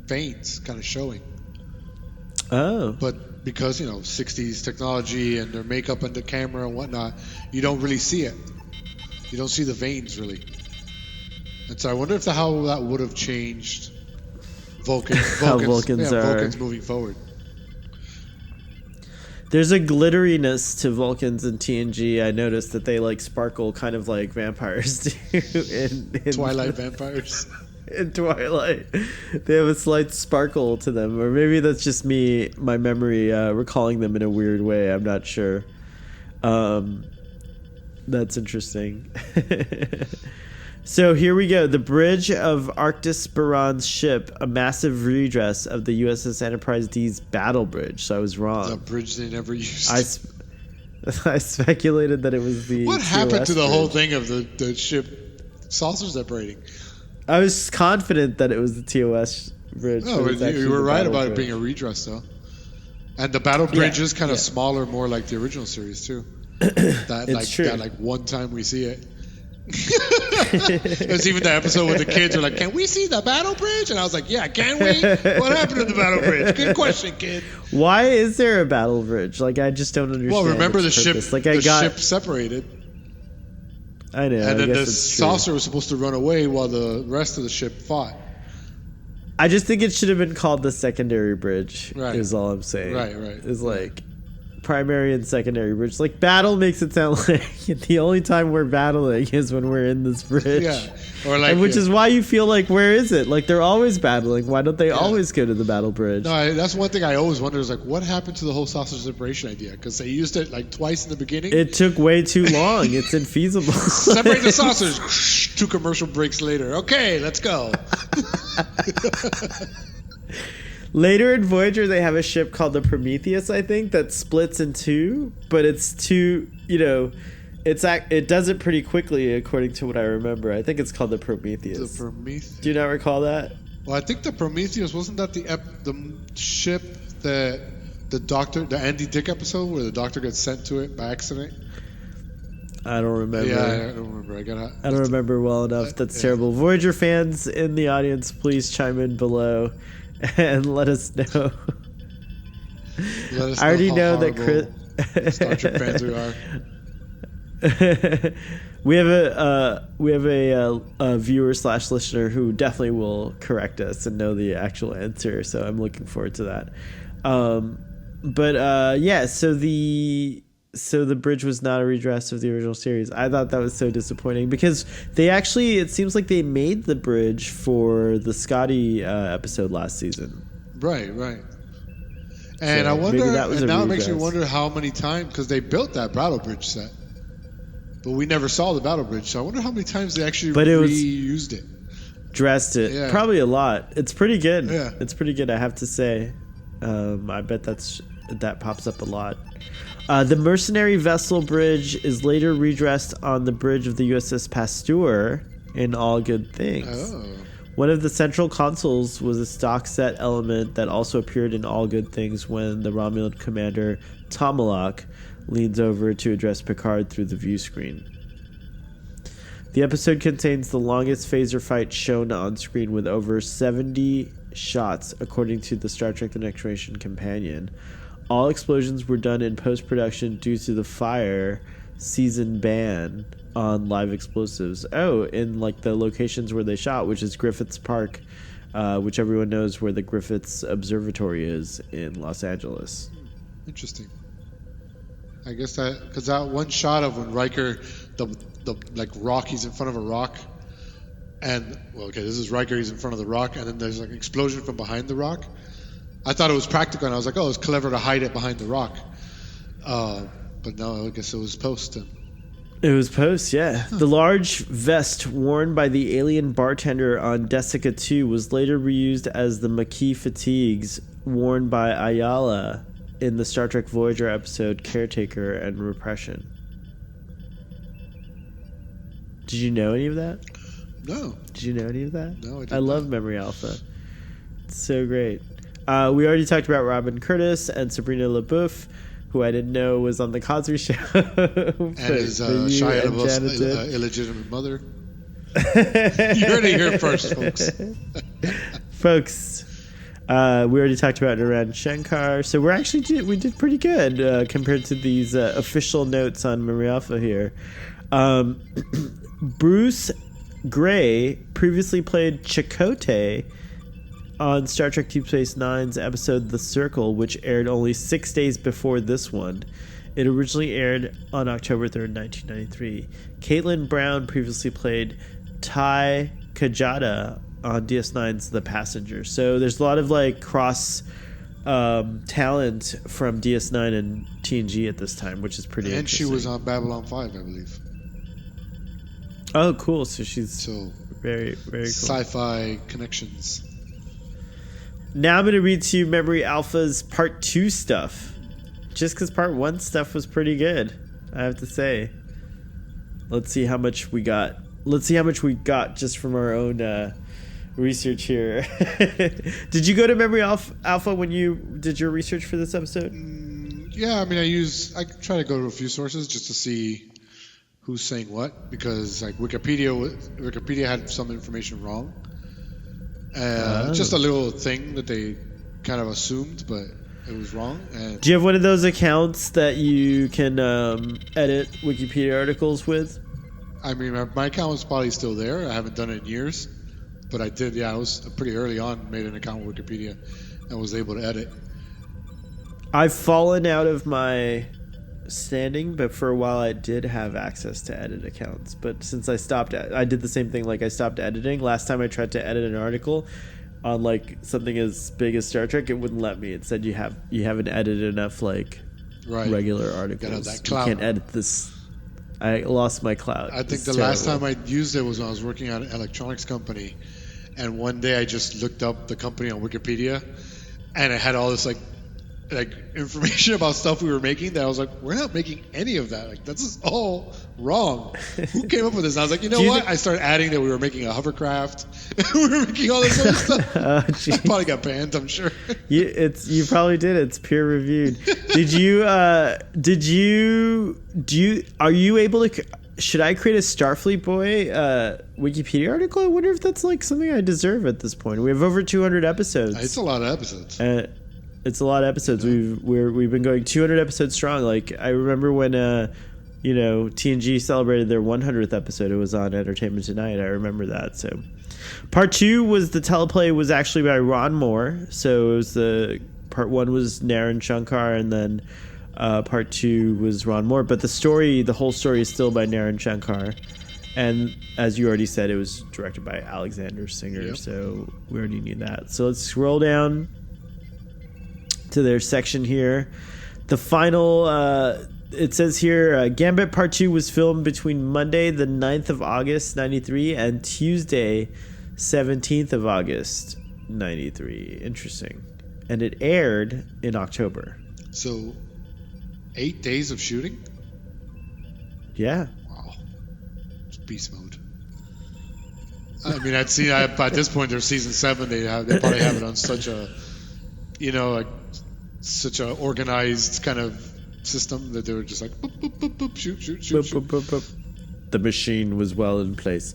veins kind of showing. Oh. But because 60s technology and their makeup and the camera and whatnot, you don't really see it. You don't see the veins really. And so I wonder how that would have changed Vulcans moving forward. There's a glitteriness to Vulcans in TNG. I noticed that they like sparkle kind of like vampires do in Twilight vampires. In Twilight, they have a slight sparkle to them, or maybe that's just my memory recalling them in a weird way. I'm not sure. That's interesting. So here we go. The bridge of Arctis Baran's ship, a massive redress of the USS Enterprise D's battle bridge. So I was wrong. The bridge they never used. I speculated that it was the. What TOS happened to the bridge. whole thing of the ship saucer separating? I was confident that it was the TOS bridge. No, you were right about it being a redress, though. And the battle bridge is kind of smaller, more like the original series too. That one time we see it. There's even the episode where the kids are like, "Can we see the battle bridge?" And I was like, "Yeah, can we?" What happened to the battle bridge? Good question, kid. Why is there a battle bridge? Like, I just don't understand. Well, remember the ship. Ship separated. I know. And then the saucer was supposed to run away while the rest of the ship fought. I just think it should have been called the secondary bridge. Right. Is all I'm saying. Right. Is like primary and secondary bridge. Like battle makes it sound like the only time we're battling is when we're in this bridge. Yeah. Or like, which is why you feel like, where is it? Like they're always battling. Why don't they always go to the battle bridge? No, that's one thing I always wonder is like, what happened to the whole saucer separation idea? Because they used it like twice in the beginning. It took way too long. It's infeasible. Separate the saucers. 2 commercial breaks later. Okay, let's go. Later in Voyager, they have a ship called the Prometheus, I think, that splits in two, but it's two, it does it pretty quickly, according to what I remember. I think it's called the Prometheus. The Prometheus. Do you not recall that? Well, I think the Prometheus, wasn't that the ship that the Andy Dick episode where the doctor gets sent to it by accident? I don't remember. Yeah, I don't remember. I don't remember well enough. That's terrible. Voyager fans in the audience, please chime in below and let us know. I already know that Chris Star Trek fans we are. we have a viewer / listener who definitely will correct us and know the actual answer. So I'm looking forward to that. So the bridge was not a redress of the original series. I thought that was so disappointing because it seems like they made the bridge for the Scotty episode last season. Right. And so I wonder, and now it makes me wonder how many times, because they built that battle bridge set, but we never saw the battle bridge. So I wonder how many times they actually reused it. Dressed it. Yeah. Probably a lot. It's pretty good. Yeah. It's pretty good, I have to say. I bet that pops up a lot. The mercenary vessel bridge is later redressed on the bridge of the USS Pasteur in All Good Things. Oh. One of the central consoles was a stock set element that also appeared in All Good Things when the Romulan commander Tomalak leans over to address Picard through the view screen. The episode contains the longest phaser fight shown on screen with over 70 shots, according to the Star Trek The Next Generation companion. All explosions were done in post-production due to the fire season ban on live explosives. Oh, in like the locations where they shot, which is Griffiths Park, which everyone knows where the Griffiths Observatory is in Los Angeles. Interesting. I guess that because that one shot of when Riker, the like rock, he's in front of a rock, and this is Riker, he's in front of the rock, and then there's like an explosion from behind the rock. I thought it was practical, and I was like, oh, it's clever to hide it behind the rock. But no, I guess it was post. It was post, yeah. Huh. The large vest worn by the alien bartender on Desica 2 was later reused as the Maquis fatigues worn by Ayala in the Star Trek Voyager episode Caretaker and Repression. Did you know any of that? No. Did you know any of that? No, I didn't. I love Memory Alpha. It's so great. We already talked about Robin Curtis and Sabrina LaBeouf, who I didn't know was on the Cosby Show. And his Shia LaBeouf's illegitimate mother. You heard it here first, folks. Folks, we already talked about Naran Shankar, so we did pretty good compared to these official notes on Memory Alpha here. Bruce Gray previously played Chakotay on Star Trek Deep Space Nine's episode The Circle, which aired only 6 days before this one. It originally aired on October 3rd, 1993. Caitlin Brown previously played Tai Kajada on DS9's The Passenger. So there's a lot of like cross talent from DS9 and TNG at this time, which is pretty interesting. And she was on Babylon 5, I believe. Oh, cool. So she's very, very cool. Sci-fi connections. Now I'm going to read to you Memory Alpha's Part 2 stuff. Just because Part 1 stuff was pretty good, I have to say. Let's see how much we got. Let's see how much we got just from our own research here. Did you go to Memory Alpha when you did your research for this episode? Yeah, I mean, I try to go to a few sources just to see who's saying what, because like Wikipedia had some information wrong. Just a little thing that they kind of assumed, but it was wrong. And do you have one of those accounts that you can edit Wikipedia articles with? I mean, my account was probably still there. I haven't done it in years, but I did. Yeah, I was pretty early on, made an account with Wikipedia and was able to edit. I've fallen out of my standing, but for a while I did have access to edit accounts, but since I stopped, I did the same thing. Like I stopped editing. Last time I tried to edit an article on like something as big as Star Trek, it wouldn't let me. It said you haven't edited enough like regular articles. That clout. You can't edit this. I lost my clout. I think the last time I used it was when I was working at an electronics company, and one day I just looked up the company on Wikipedia, and it had all this like information about stuff we were making that I was like, we're not making any of that. Like, this is all wrong. Who came up with this? And I was like, you know what? I started adding that we were making a hovercraft. We were making all this other stuff. I probably got banned, I'm sure. You probably did. It's peer reviewed. Are you able to, should I create a Starfleet Boy Wikipedia article? I wonder if that's like something I deserve at this point. We have over 200 episodes. It's a lot of episodes. It's a lot of episodes. Yeah. We've been going 200 episodes strong. Like I remember when TNG celebrated their 100th episode. It was on Entertainment Tonight. I remember that. So Part 2 was the teleplay was actually by Ron Moore. So it was Part 1 was Naren Shankar, and then Part 2 was Ron Moore. But the whole story is still by Naren Shankar. And as you already said, it was directed by Alexander Singer. Yep. So we already knew that. So let's scroll down to their section here. The final it says here Gambit Part 2 was filmed between Monday the 9th of August 93 and Tuesday 17th of August 93. Interesting. And it aired in October. So 8 days of shooting? Yeah. Wow. It's beast mode. I mean, I'd seen at this point they're season 7. They probably have it on such a such a organized kind of system that they were just like boop, boop, boop, boop, shoot. Boop, boop, boop. The machine was well in place.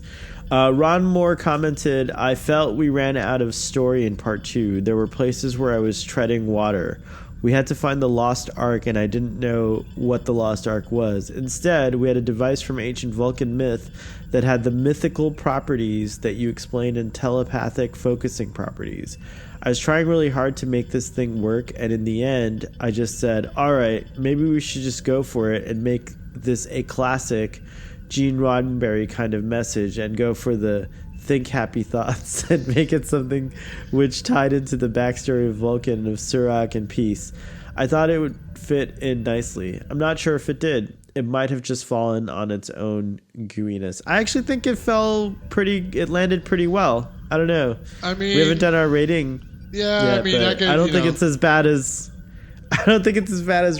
Ron Moore commented, I felt we ran out of story in Part 2. There were places where I was treading water. We had to find the Lost Ark, and I didn't know what the Lost Ark was. Instead, we had a device from ancient Vulcan myth that had the mythical properties that you explained in telepathic focusing properties. I was trying really hard to make this thing work, and in the end, I just said, all right, maybe we should just go for it and make this a classic Gene Roddenberry kind of message and go for the think happy thoughts and make it something which tied into the backstory of Vulcan and of Surak and peace. I thought it would fit in nicely. I'm not sure if it did. It might have just fallen on its own gooiness. I actually think it landed pretty well. I don't know. I mean, we haven't done our rating. Yeah, yet, I don't think it's as bad as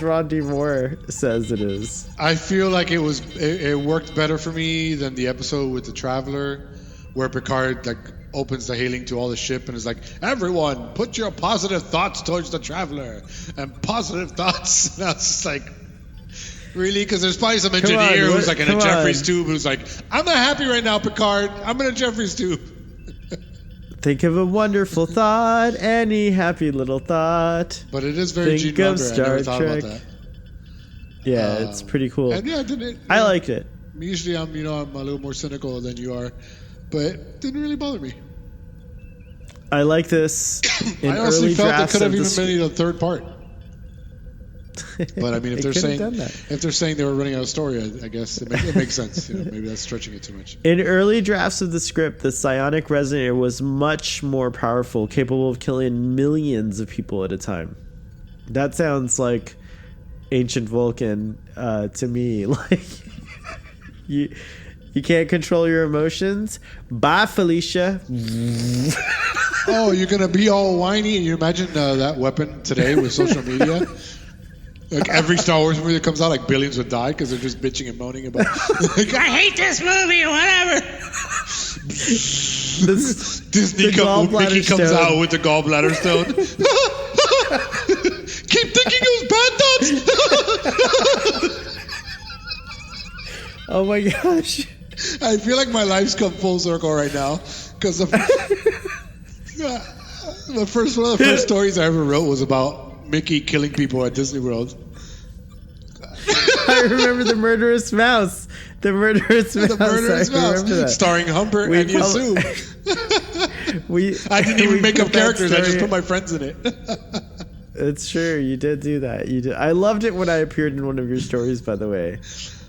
Ron D. Moore says it is. I feel like it worked better for me than the episode with the Traveler, where Picard opens the hailing to all the ship and is like, everyone, put your positive thoughts towards the Traveler and positive thoughts. And I was just like, really? Because there's probably some engineer who's like in a Jeffries tube who's like, I'm not happy right now, Picard. I'm in a Jeffries tube. Think of a wonderful thought, any happy little thought. But it is very Think of Star Star Trek. About that. Yeah, it's pretty cool. And I liked it. Usually I'm a little more cynical than you are, but it didn't really bother me. I like this. I honestly felt it could have even been a third part. But I mean, if they're saying they were running out of story, I guess it makes sense. Maybe that's stretching it too much. In early drafts of the script, the psionic resonator was much more powerful, capable of killing millions of people at a time. That sounds like ancient Vulcan to me. Like you can't control your emotions. Bye, Felicia. Oh, you're gonna be all whiny, and you imagine that weapon today with social media. Like every Star Wars movie that comes out, like billions would die because they're just bitching and moaning about. Like, I hate this movie, whatever. Mickey comes out with the gallbladder stone. Keep thinking those bad thoughts. Oh my gosh! I feel like my life's come full circle right now because one of the first stories I ever wrote was about Mickey killing people at Disney World. I remember the murderous mouse. The murderous mouse. Starring Humbert and Yasu. I didn't even make up characters. I just put my friends in it. It's true. You did do that. You did. I loved it when I appeared in one of your stories, by the way.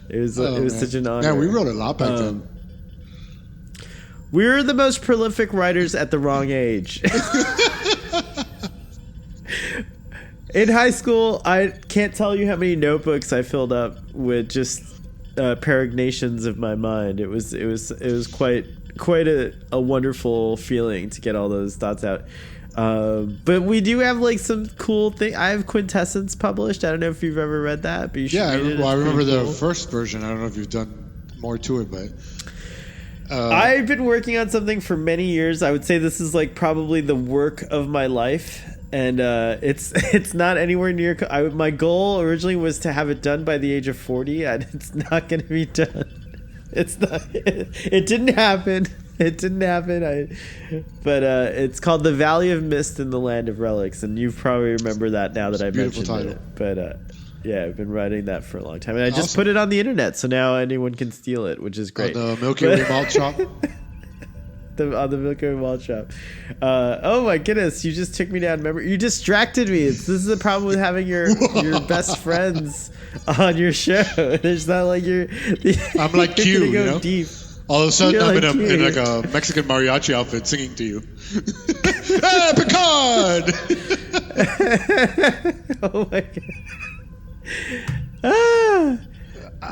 It was such an honor. Yeah, we wrote a lot back then. We're the most prolific writers at the wrong age. In high school, I can't tell you how many notebooks I filled up with just peregrinations of my mind. It was quite a wonderful feeling to get all those thoughts out. But we do have like some cool thing. I have Quintessence published. I don't know if you've ever read that, but you should read it. I remember the first version. I don't know if you've done more to it, but I've been working on something for many years. I would say this is like probably the work of my life. And it's not anywhere near. My goal originally was to have it done by the age of 40, and it's not going to be done. It's not. It didn't happen. It didn't happen. But it's called The Valley of Mist in the Land of Relics, and you probably remember that now that I mentioned it. But yeah, I've been writing that for a long time, and I just put it on the internet, so now anyone can steal it, which is great. On the Milky Way Malt Shop. On the Milky Way Malt Shop. Oh my goodness, you just took me down memory. You distracted me. This is the problem with having your best friends on your show. It's not like I'm like Q, you know? Deep. All of a sudden, I'm in like a Mexican mariachi outfit singing to you. Hey, Picard! Oh my god.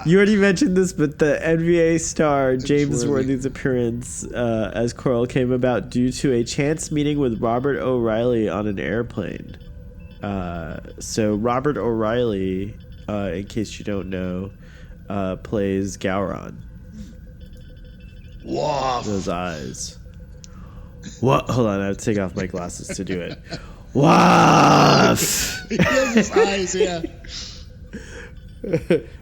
You already mentioned this, but the NBA star James Worthy's appearance as Coral came about due to a chance meeting with Robert O'Reilly on an airplane. So Robert O'Reilly, in case you don't know, plays Gowron. Wow. Those eyes. What? Hold on, I have to take off my glasses to do it. Wow. He has his eyes, yeah.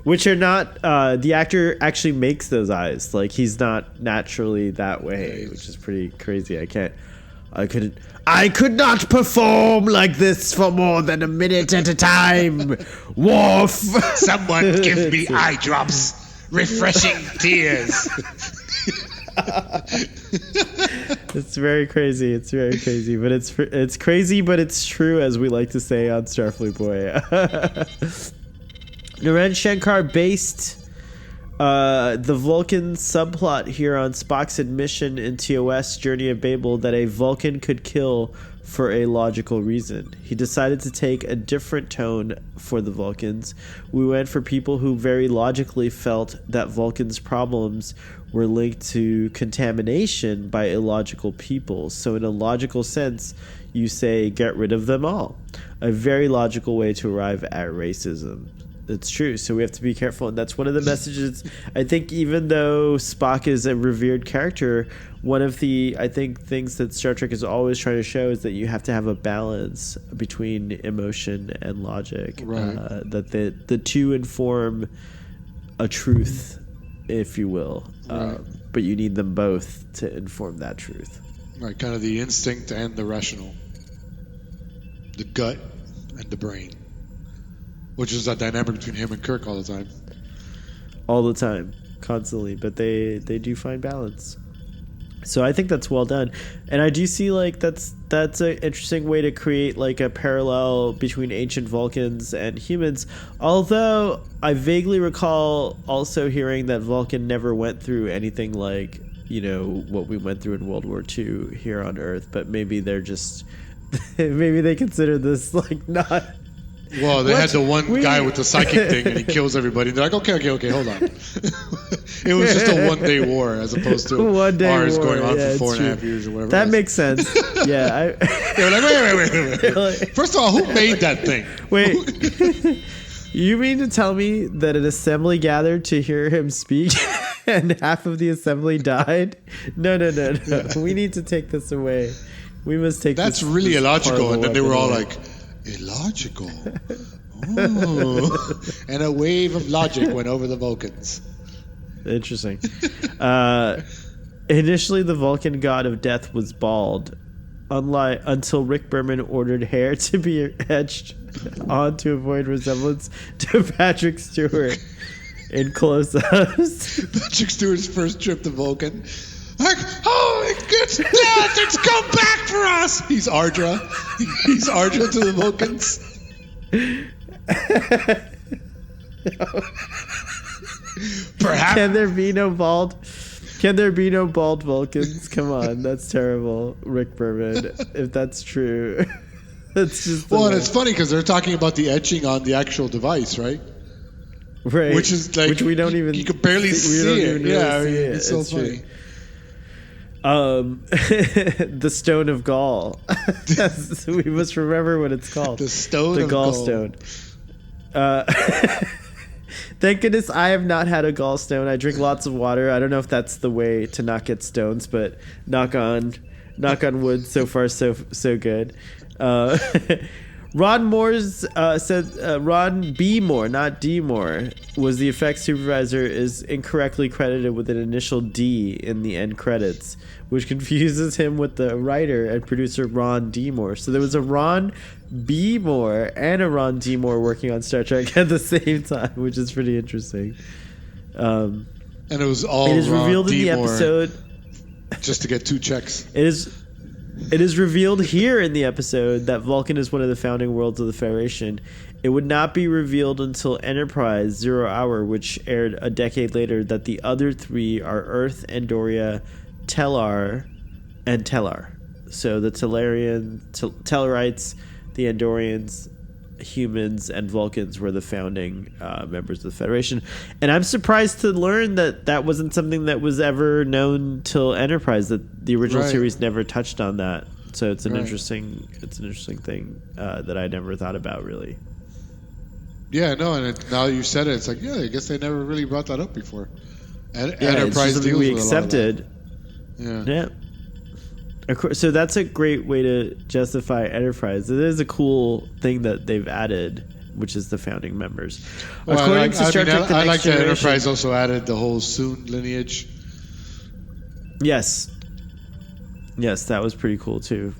Which are not the actor actually makes those eyes, like he's not naturally that way, which is pretty crazy. I could not perform like this for more than a minute at a time. Worf, someone give me eye drops, refreshing tears. It's very crazy. It's very crazy, but it's crazy, but it's true, as we like to say on Starfleet Boy. Naren Shankar based the Vulcan subplot here on Spock's admission in TOS Journey of Babel that a Vulcan could kill for a logical reason. He decided to take a different tone for the Vulcans. We went for people who very logically felt that Vulcans' problems were linked to contamination by illogical people. So in a logical sense, you say, get rid of them all. A very logical way to arrive at racism. It's true. So we have to be careful. And that's one of the messages. I think even though Spock is a revered character, one of the, I think, things that Star Trek is always trying to show is that you have to have a balance between emotion and logic. Right. That the two inform a truth, if you will. Right. But you need them both to inform that truth. Right. Kind of the instinct and the rational. The gut and the brain. Which is a dynamic between him and Kirk all the time. All the time. Constantly. But they do find balance. So I think that's well done. And I do see like that's an interesting way to create like a parallel between ancient Vulcans and humans. Although I vaguely recall also hearing that Vulcan never went through anything like, you know, what we went through in World War II here on Earth. But maybe they're just... maybe they consider this like not... Well, they had the one guy with the psychic thing, and he kills everybody. They're like, okay, hold on. It was just a one-day war, as opposed to ours going on for 4.5 years or whatever. That makes sense. Yeah. They were like, wait. Like, first of all, who made that thing? Wait. You mean to tell me that an assembly gathered to hear him speak, and half of the assembly died? No. We need to take this away. We must take That's this. really this illogical. And then they were all away. like... Illogical. Ooh. And a wave of logic went over the Vulcans. Interesting. Initially, the Vulcan god of death was bald, until Rick Berman ordered hair to be etched on to avoid resemblance to Patrick Stewart in close-ups. Patrick Stewart's first trip to Vulcan. Like, oh, it's death! It's come back for us! He's Ardra. He's Ardra to the Vulcans. Perhaps. Can there be no bald Vulcans? Come on, that's terrible, Rick Berman. If that's true, that's just. Well, and it's funny because they're talking about the etching on the actual device, right? Right. Which is like which we don't even. You can barely see it. Yeah, see it. It's so funny. True. The Stone of Gaul. We must remember what it's called. The Stone the of Gaul Gaul. Stone. Thank goodness I have not had a gallstone. I drink lots of water. I don't know if that's the way to not get stones, but knock on wood. So far, so good. Ron Moore's said Ron B. Moore, not D. Moore, was the effects supervisor, is incorrectly credited with an initial D in the end credits, which confuses him with the writer and producer Ron D. Moore. So there was a Ron B. Moore and a Ron D. Moore working on Star Trek at the same time, which is pretty interesting. And it was all it is Ron revealed D. in the Moore episode. Just to get 2 checks. It is revealed here in the episode that Vulcan is one of the founding worlds of the Federation. It would not be revealed until Enterprise 0 Hour, which aired a decade later, that the other 3 are Earth, Andoria, Tellar, and Tellar. So the Tellarites, the Andorians, humans, and Vulcans were the founding members of the Federation. And I'm surprised to learn that that wasn't something that was ever known till Enterprise, that the original series never touched on that. So it's an interesting thing that I never thought about, really. Yeah, no, and now you said it, it's like, yeah, I guess they never really brought that up before. Enterprise it's deals we with accepted. Yeah. So that's a great way to justify Enterprise. It is a cool thing that they've added, which is the founding members. Well, According to Star Trek: The Next Generation, that Enterprise also added the whole Soong lineage. Yes, that was pretty cool too.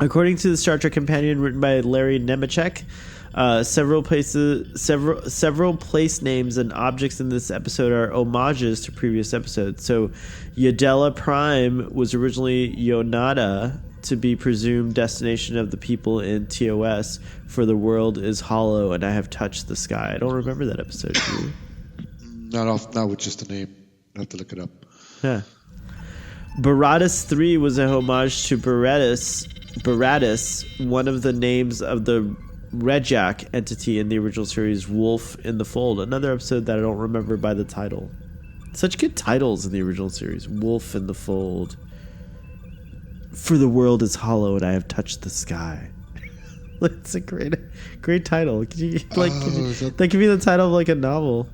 According to the Star Trek Companion written by Larry Nemeczek, several place names and objects in this episode are homages to previous episodes. So, Yadella Prime was originally Yonada, to be presumed destination of the people in TOS, for the world is hollow and I have touched the sky. I don't remember that episode. Do you? Not with just the name. I have to look it up. Yeah. Baratus 3 was a homage to Baratus, one of the names of the Rejak entity in the original series, Wolf in the Fold. Another episode that I don't remember by the title. Such good titles in the original series. Wolf in the Fold. For the world is hollow and I have touched the sky. It's a great title. That could be the title of like a novel.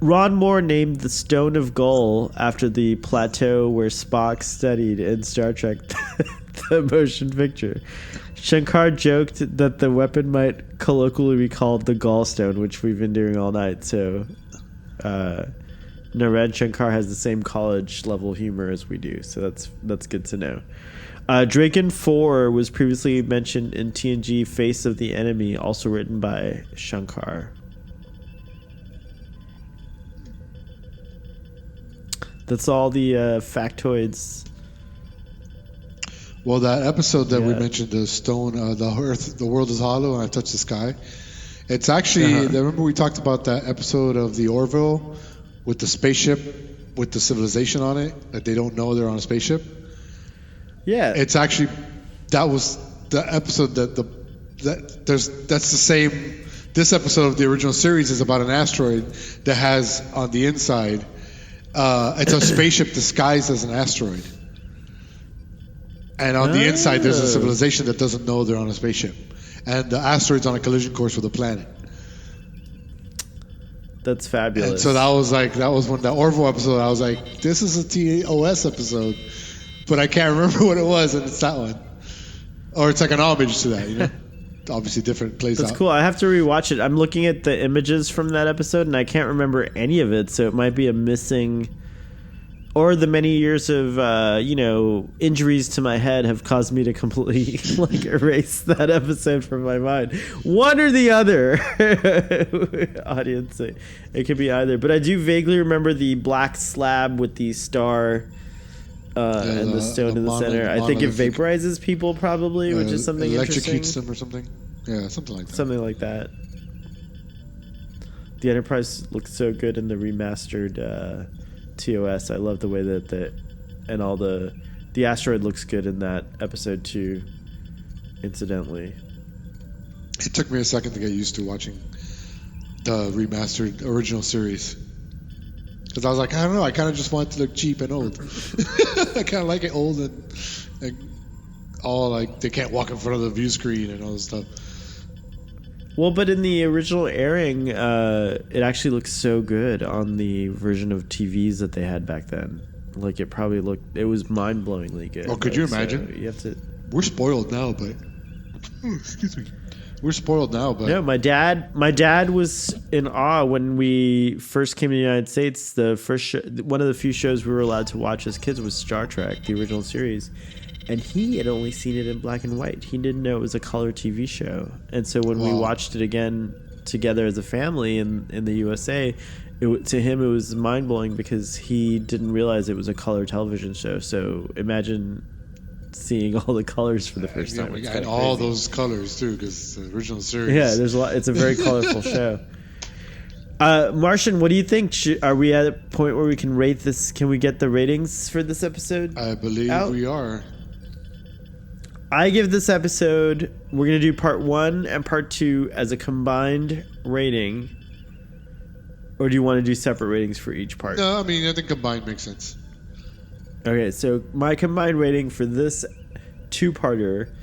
Ron Moore named the Stone of Gull after the plateau where Spock studied in Star Trek the motion picture. Shankar joked that the weapon might colloquially be called the Gallstone, which we've been doing all night. So, Narendra Shankar has the same college level humor as we do, so that's good to know. Draken 4 was previously mentioned in TNG Face of the Enemy, also written by Shankar. That's all the factoids. Well, that episode that we mentioned, the stone, the earth, the world is hollow and I touch the sky. It's actually, remember we talked about that episode of the Orville with the spaceship with the civilization on it that they don't know they're on a spaceship? Yeah. It's actually, that was the episode that's the same. This episode of the original series is about an asteroid that has on the inside, it's a spaceship disguised as an asteroid. And on the inside, there's a civilization that doesn't know they're on a spaceship. And the asteroid's on a collision course with a planet. That's fabulous. And so that was when the Orville episode, I was like, this is a TOS episode. But I can't remember what it was, and it's that one. Or it's like an homage to that, you know? Obviously different plays out. That's cool. I have to rewatch it. I'm looking at the images from that episode, and I can't remember any of it, so it might be a missing... Or the many years of, injuries to my head have caused me to completely erase that episode from my mind. One or the other, audience. It could be either. But I do vaguely remember the black slab with the star and the stone in the center. I think it vaporizes people probably, which is something interesting. Electrocutes them or something. Yeah, something like that. Something like that. The Enterprise looks so good in the remastered... TOS. I love the way that the asteroid looks good in that episode too, incidentally. It took me a second to get used to watching the remastered original series, because I was like, I don't know, I kind of just want it to look cheap and old. I kind of like it old and all like they can't walk in front of the view screen and all this stuff. Well, but in the original airing, it actually looks so good on the version of TVs that they had back then. Like, it was mind-blowingly good. Oh, could you imagine? So you have to... We're spoiled now, but... excuse me. We're spoiled now, but... No, my dad was in awe when we first came to the United States. The first one of the few shows we were allowed to watch as kids was Star Trek, the original series. And he had only seen it in black and white. He didn't know it was a color TV show. And so when we watched it again together as a family in the USA, to him it was mind-blowing because he didn't realize it was a color television show. So imagine seeing all the colors for the first time. And all those colors, too, because the original series... Yeah, there's a lot. It's a very colorful show. Martian, what do you think? Are we at a point where we can rate this? Can we get the ratings for this episode? I believe we are. I give this episode, we're going to do part 1 and part 2 as a combined rating. Or do you want to do separate ratings for each part? No, I mean, I think combined makes sense. Okay, so my combined rating for this two-parter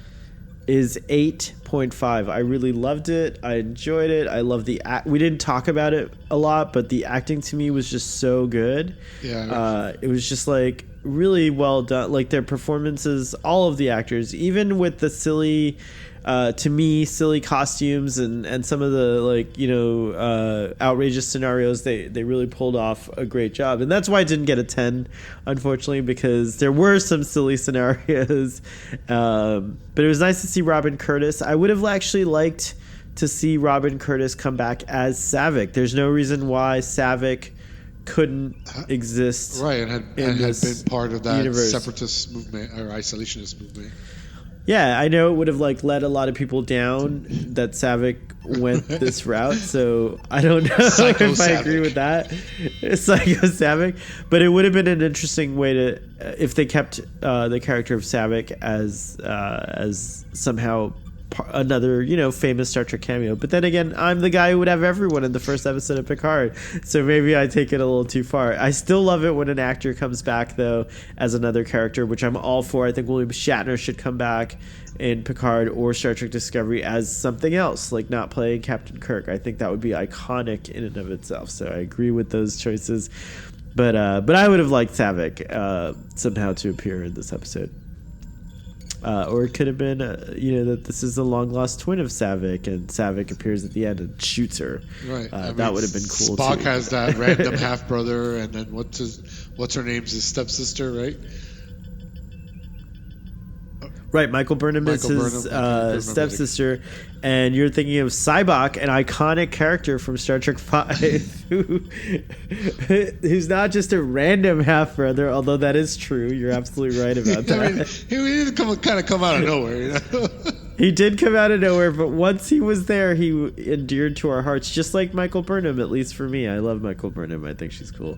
is 8.5. I really loved it. I enjoyed it. I love the we didn't talk about it a lot, but the acting to me was just so good. Yeah. It was just like really well done. Like their performances, all of the actors, even with the silly, to me, silly costumes and some of the like, you know, outrageous scenarios, they really pulled off a great job. And that's why I didn't get a 10, unfortunately, because there were some silly scenarios. But it was nice to see Robin Curtis. I would have actually liked to see Robin Curtis come back as Saavik. There's no reason why Saavik couldn't exist, right? And had been part of that universe. separatist movement or isolationist movement. Yeah, I know it would have like let a lot of people down that Saavik went this route. So I don't know if I agree with that. Psycho Saavik, but it would have been an interesting way to if they kept the character of Saavik as somehow another, you know, famous Star Trek cameo. But then again, I'm the guy who would have everyone in the first episode of Picard, so maybe I take it a little too far. I still love it when an actor comes back though as another character, which I'm all for. I think William Shatner should come back in Picard or Star Trek Discovery as something else, like not playing Captain Kirk. I think that would be iconic in and of itself. So I agree with those choices, but I would have liked Saavik somehow to appear in this episode. Or it could have been, you know, that this is the long lost twin of Saavik, and Saavik appears at the end and shoots her. Right, that would have been cool. Spock too. has that random half brother, and then what's her name's his stepsister, right? Right, Michael Burnham is his stepsister, and you're thinking of Sybok, an iconic character from Star Trek V, who's not just a random half brother, although that is true. You're absolutely right about that. I mean, he did come out of nowhere, you know. He did come out of nowhere, but once he was there, he endeared to our hearts, just like Michael Burnham. At least for me, I love Michael Burnham. I think she's cool,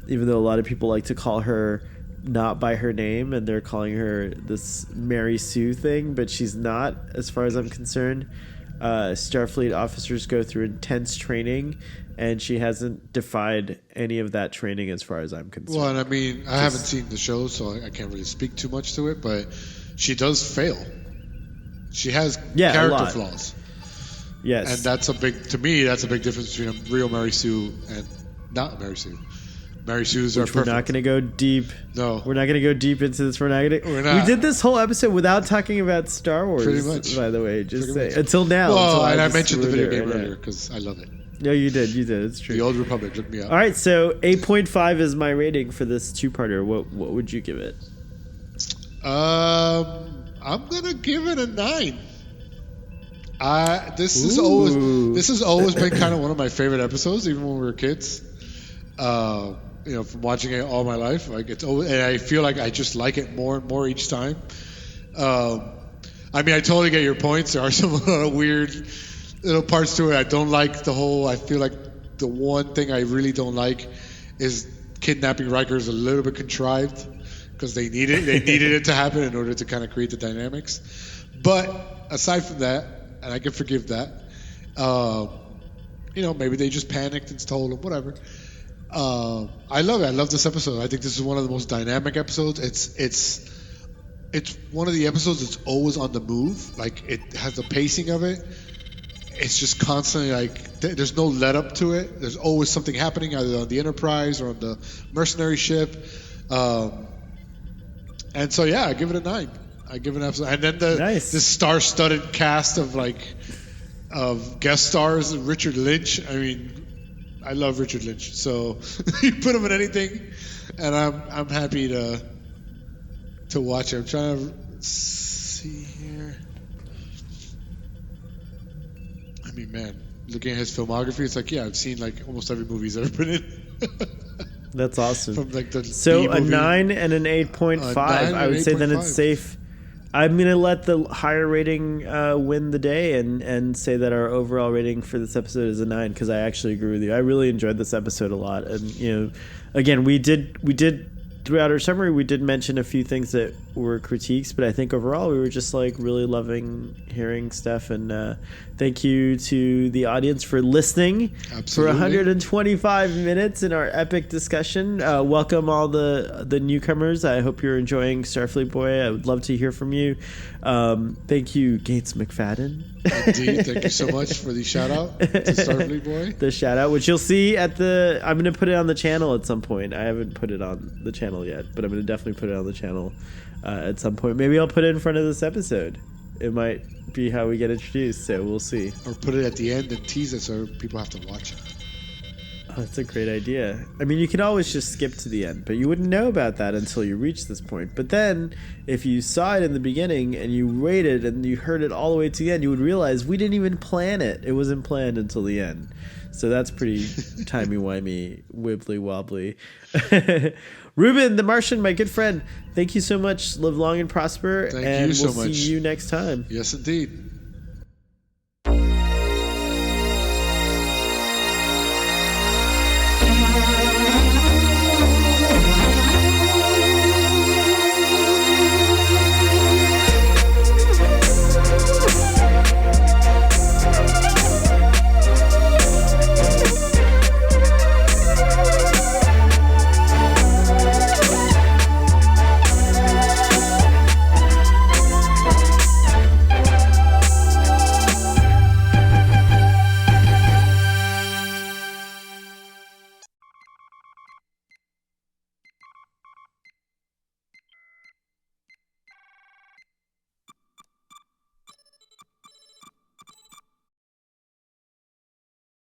even though a lot of people like to call her not by her name, and they're calling her this Mary Sue thing, but she's not, as far as I'm concerned. Starfleet officers go through intense training, and she hasn't defied any of that training as far as I'm concerned. Well, and I mean, I haven't seen the show, so I can't really speak too much to it, but she does fail. She has character flaws. Yes. And that's a big difference between a real Mary Sue and not Mary Sue. Mary Sue's are perfect. We're not going to go deep. No. We're not going to go deep into this. We're not. We did this whole episode without talking about Star Wars. Pretty much. By the way, just say until now. Well, and I mentioned the video game earlier because I love it. No, you did. It's true. The Old Republic, look me up. All right, so 8.5 is my rating for this two-parter. What would you give it? I'm gonna give it a 9. This has always been kind of one of my favorite episodes, even when we were kids. You know, from watching it all my life, like it's always, and I feel like I just like it more and more each time. I mean, I totally get your points. There are some weird little parts to it. I don't like the whole. I feel like the one thing I really don't like is kidnapping Riker is a little bit contrived because they needed it to happen in order to kind of create the dynamics. But aside from that, and I can forgive that. You know, maybe they just panicked and stole him, whatever. I love it. I love this episode. I think this is one of the most dynamic episodes. It's one of the episodes that's always on the move. Like, it has the pacing of it. It's just constantly like there's no let up to it. There's always something happening either on the Enterprise or on the mercenary ship. And so yeah, I give it a 9. I give it an episode. And then the star-studded cast of guest stars, Richard Lynch. I mean, I love Richard Lynch, so you put him in anything, and I'm happy to watch it. I'm trying to see here. I mean, man, looking at his filmography, it's like, yeah, I've seen like almost every movie he's ever been in. That's awesome. From like the a 9 and an 8.5. I would say then it's safe. I'm going to let the higher rating win the day and say that our overall rating for this episode is a 9 because I actually agree with you. I really enjoyed this episode a lot. And, you know, again, we did throughout our summary, we did mention a few things that were critiques, but I think overall we were just like really loving hearing stuff. And thank you to the audience for listening. Absolutely. For 125 minutes in our epic discussion. Welcome all the newcomers. I hope you're enjoying Starfleet Boy. I would love to hear from you. Thank you, Gates McFadden. Indeed, thank you so much for the shout out to Starfleet Boy. The shout out, which you'll see I'm going to put it on the channel at some point. I haven't put it on the channel channel yet, but I'm going to definitely put it on the channel at some point. Maybe I'll put it in front of this episode. It might be how we get introduced, so we'll see. Or put it at the end and tease it so people have to watch it. Oh, that's a great idea. I mean, you can always just skip to the end, but you wouldn't know about that until you reach this point. But then, if you saw it in the beginning and you waited and you heard it all the way to the end, you would realize we didn't even plan it. It wasn't planned until the end. So that's pretty timey-wimey, wibbly-wobbly. Ruben, the Martian, my good friend, thank you so much. Live long and prosper. Thank and you so we'll much. See you next time. Yes, indeed.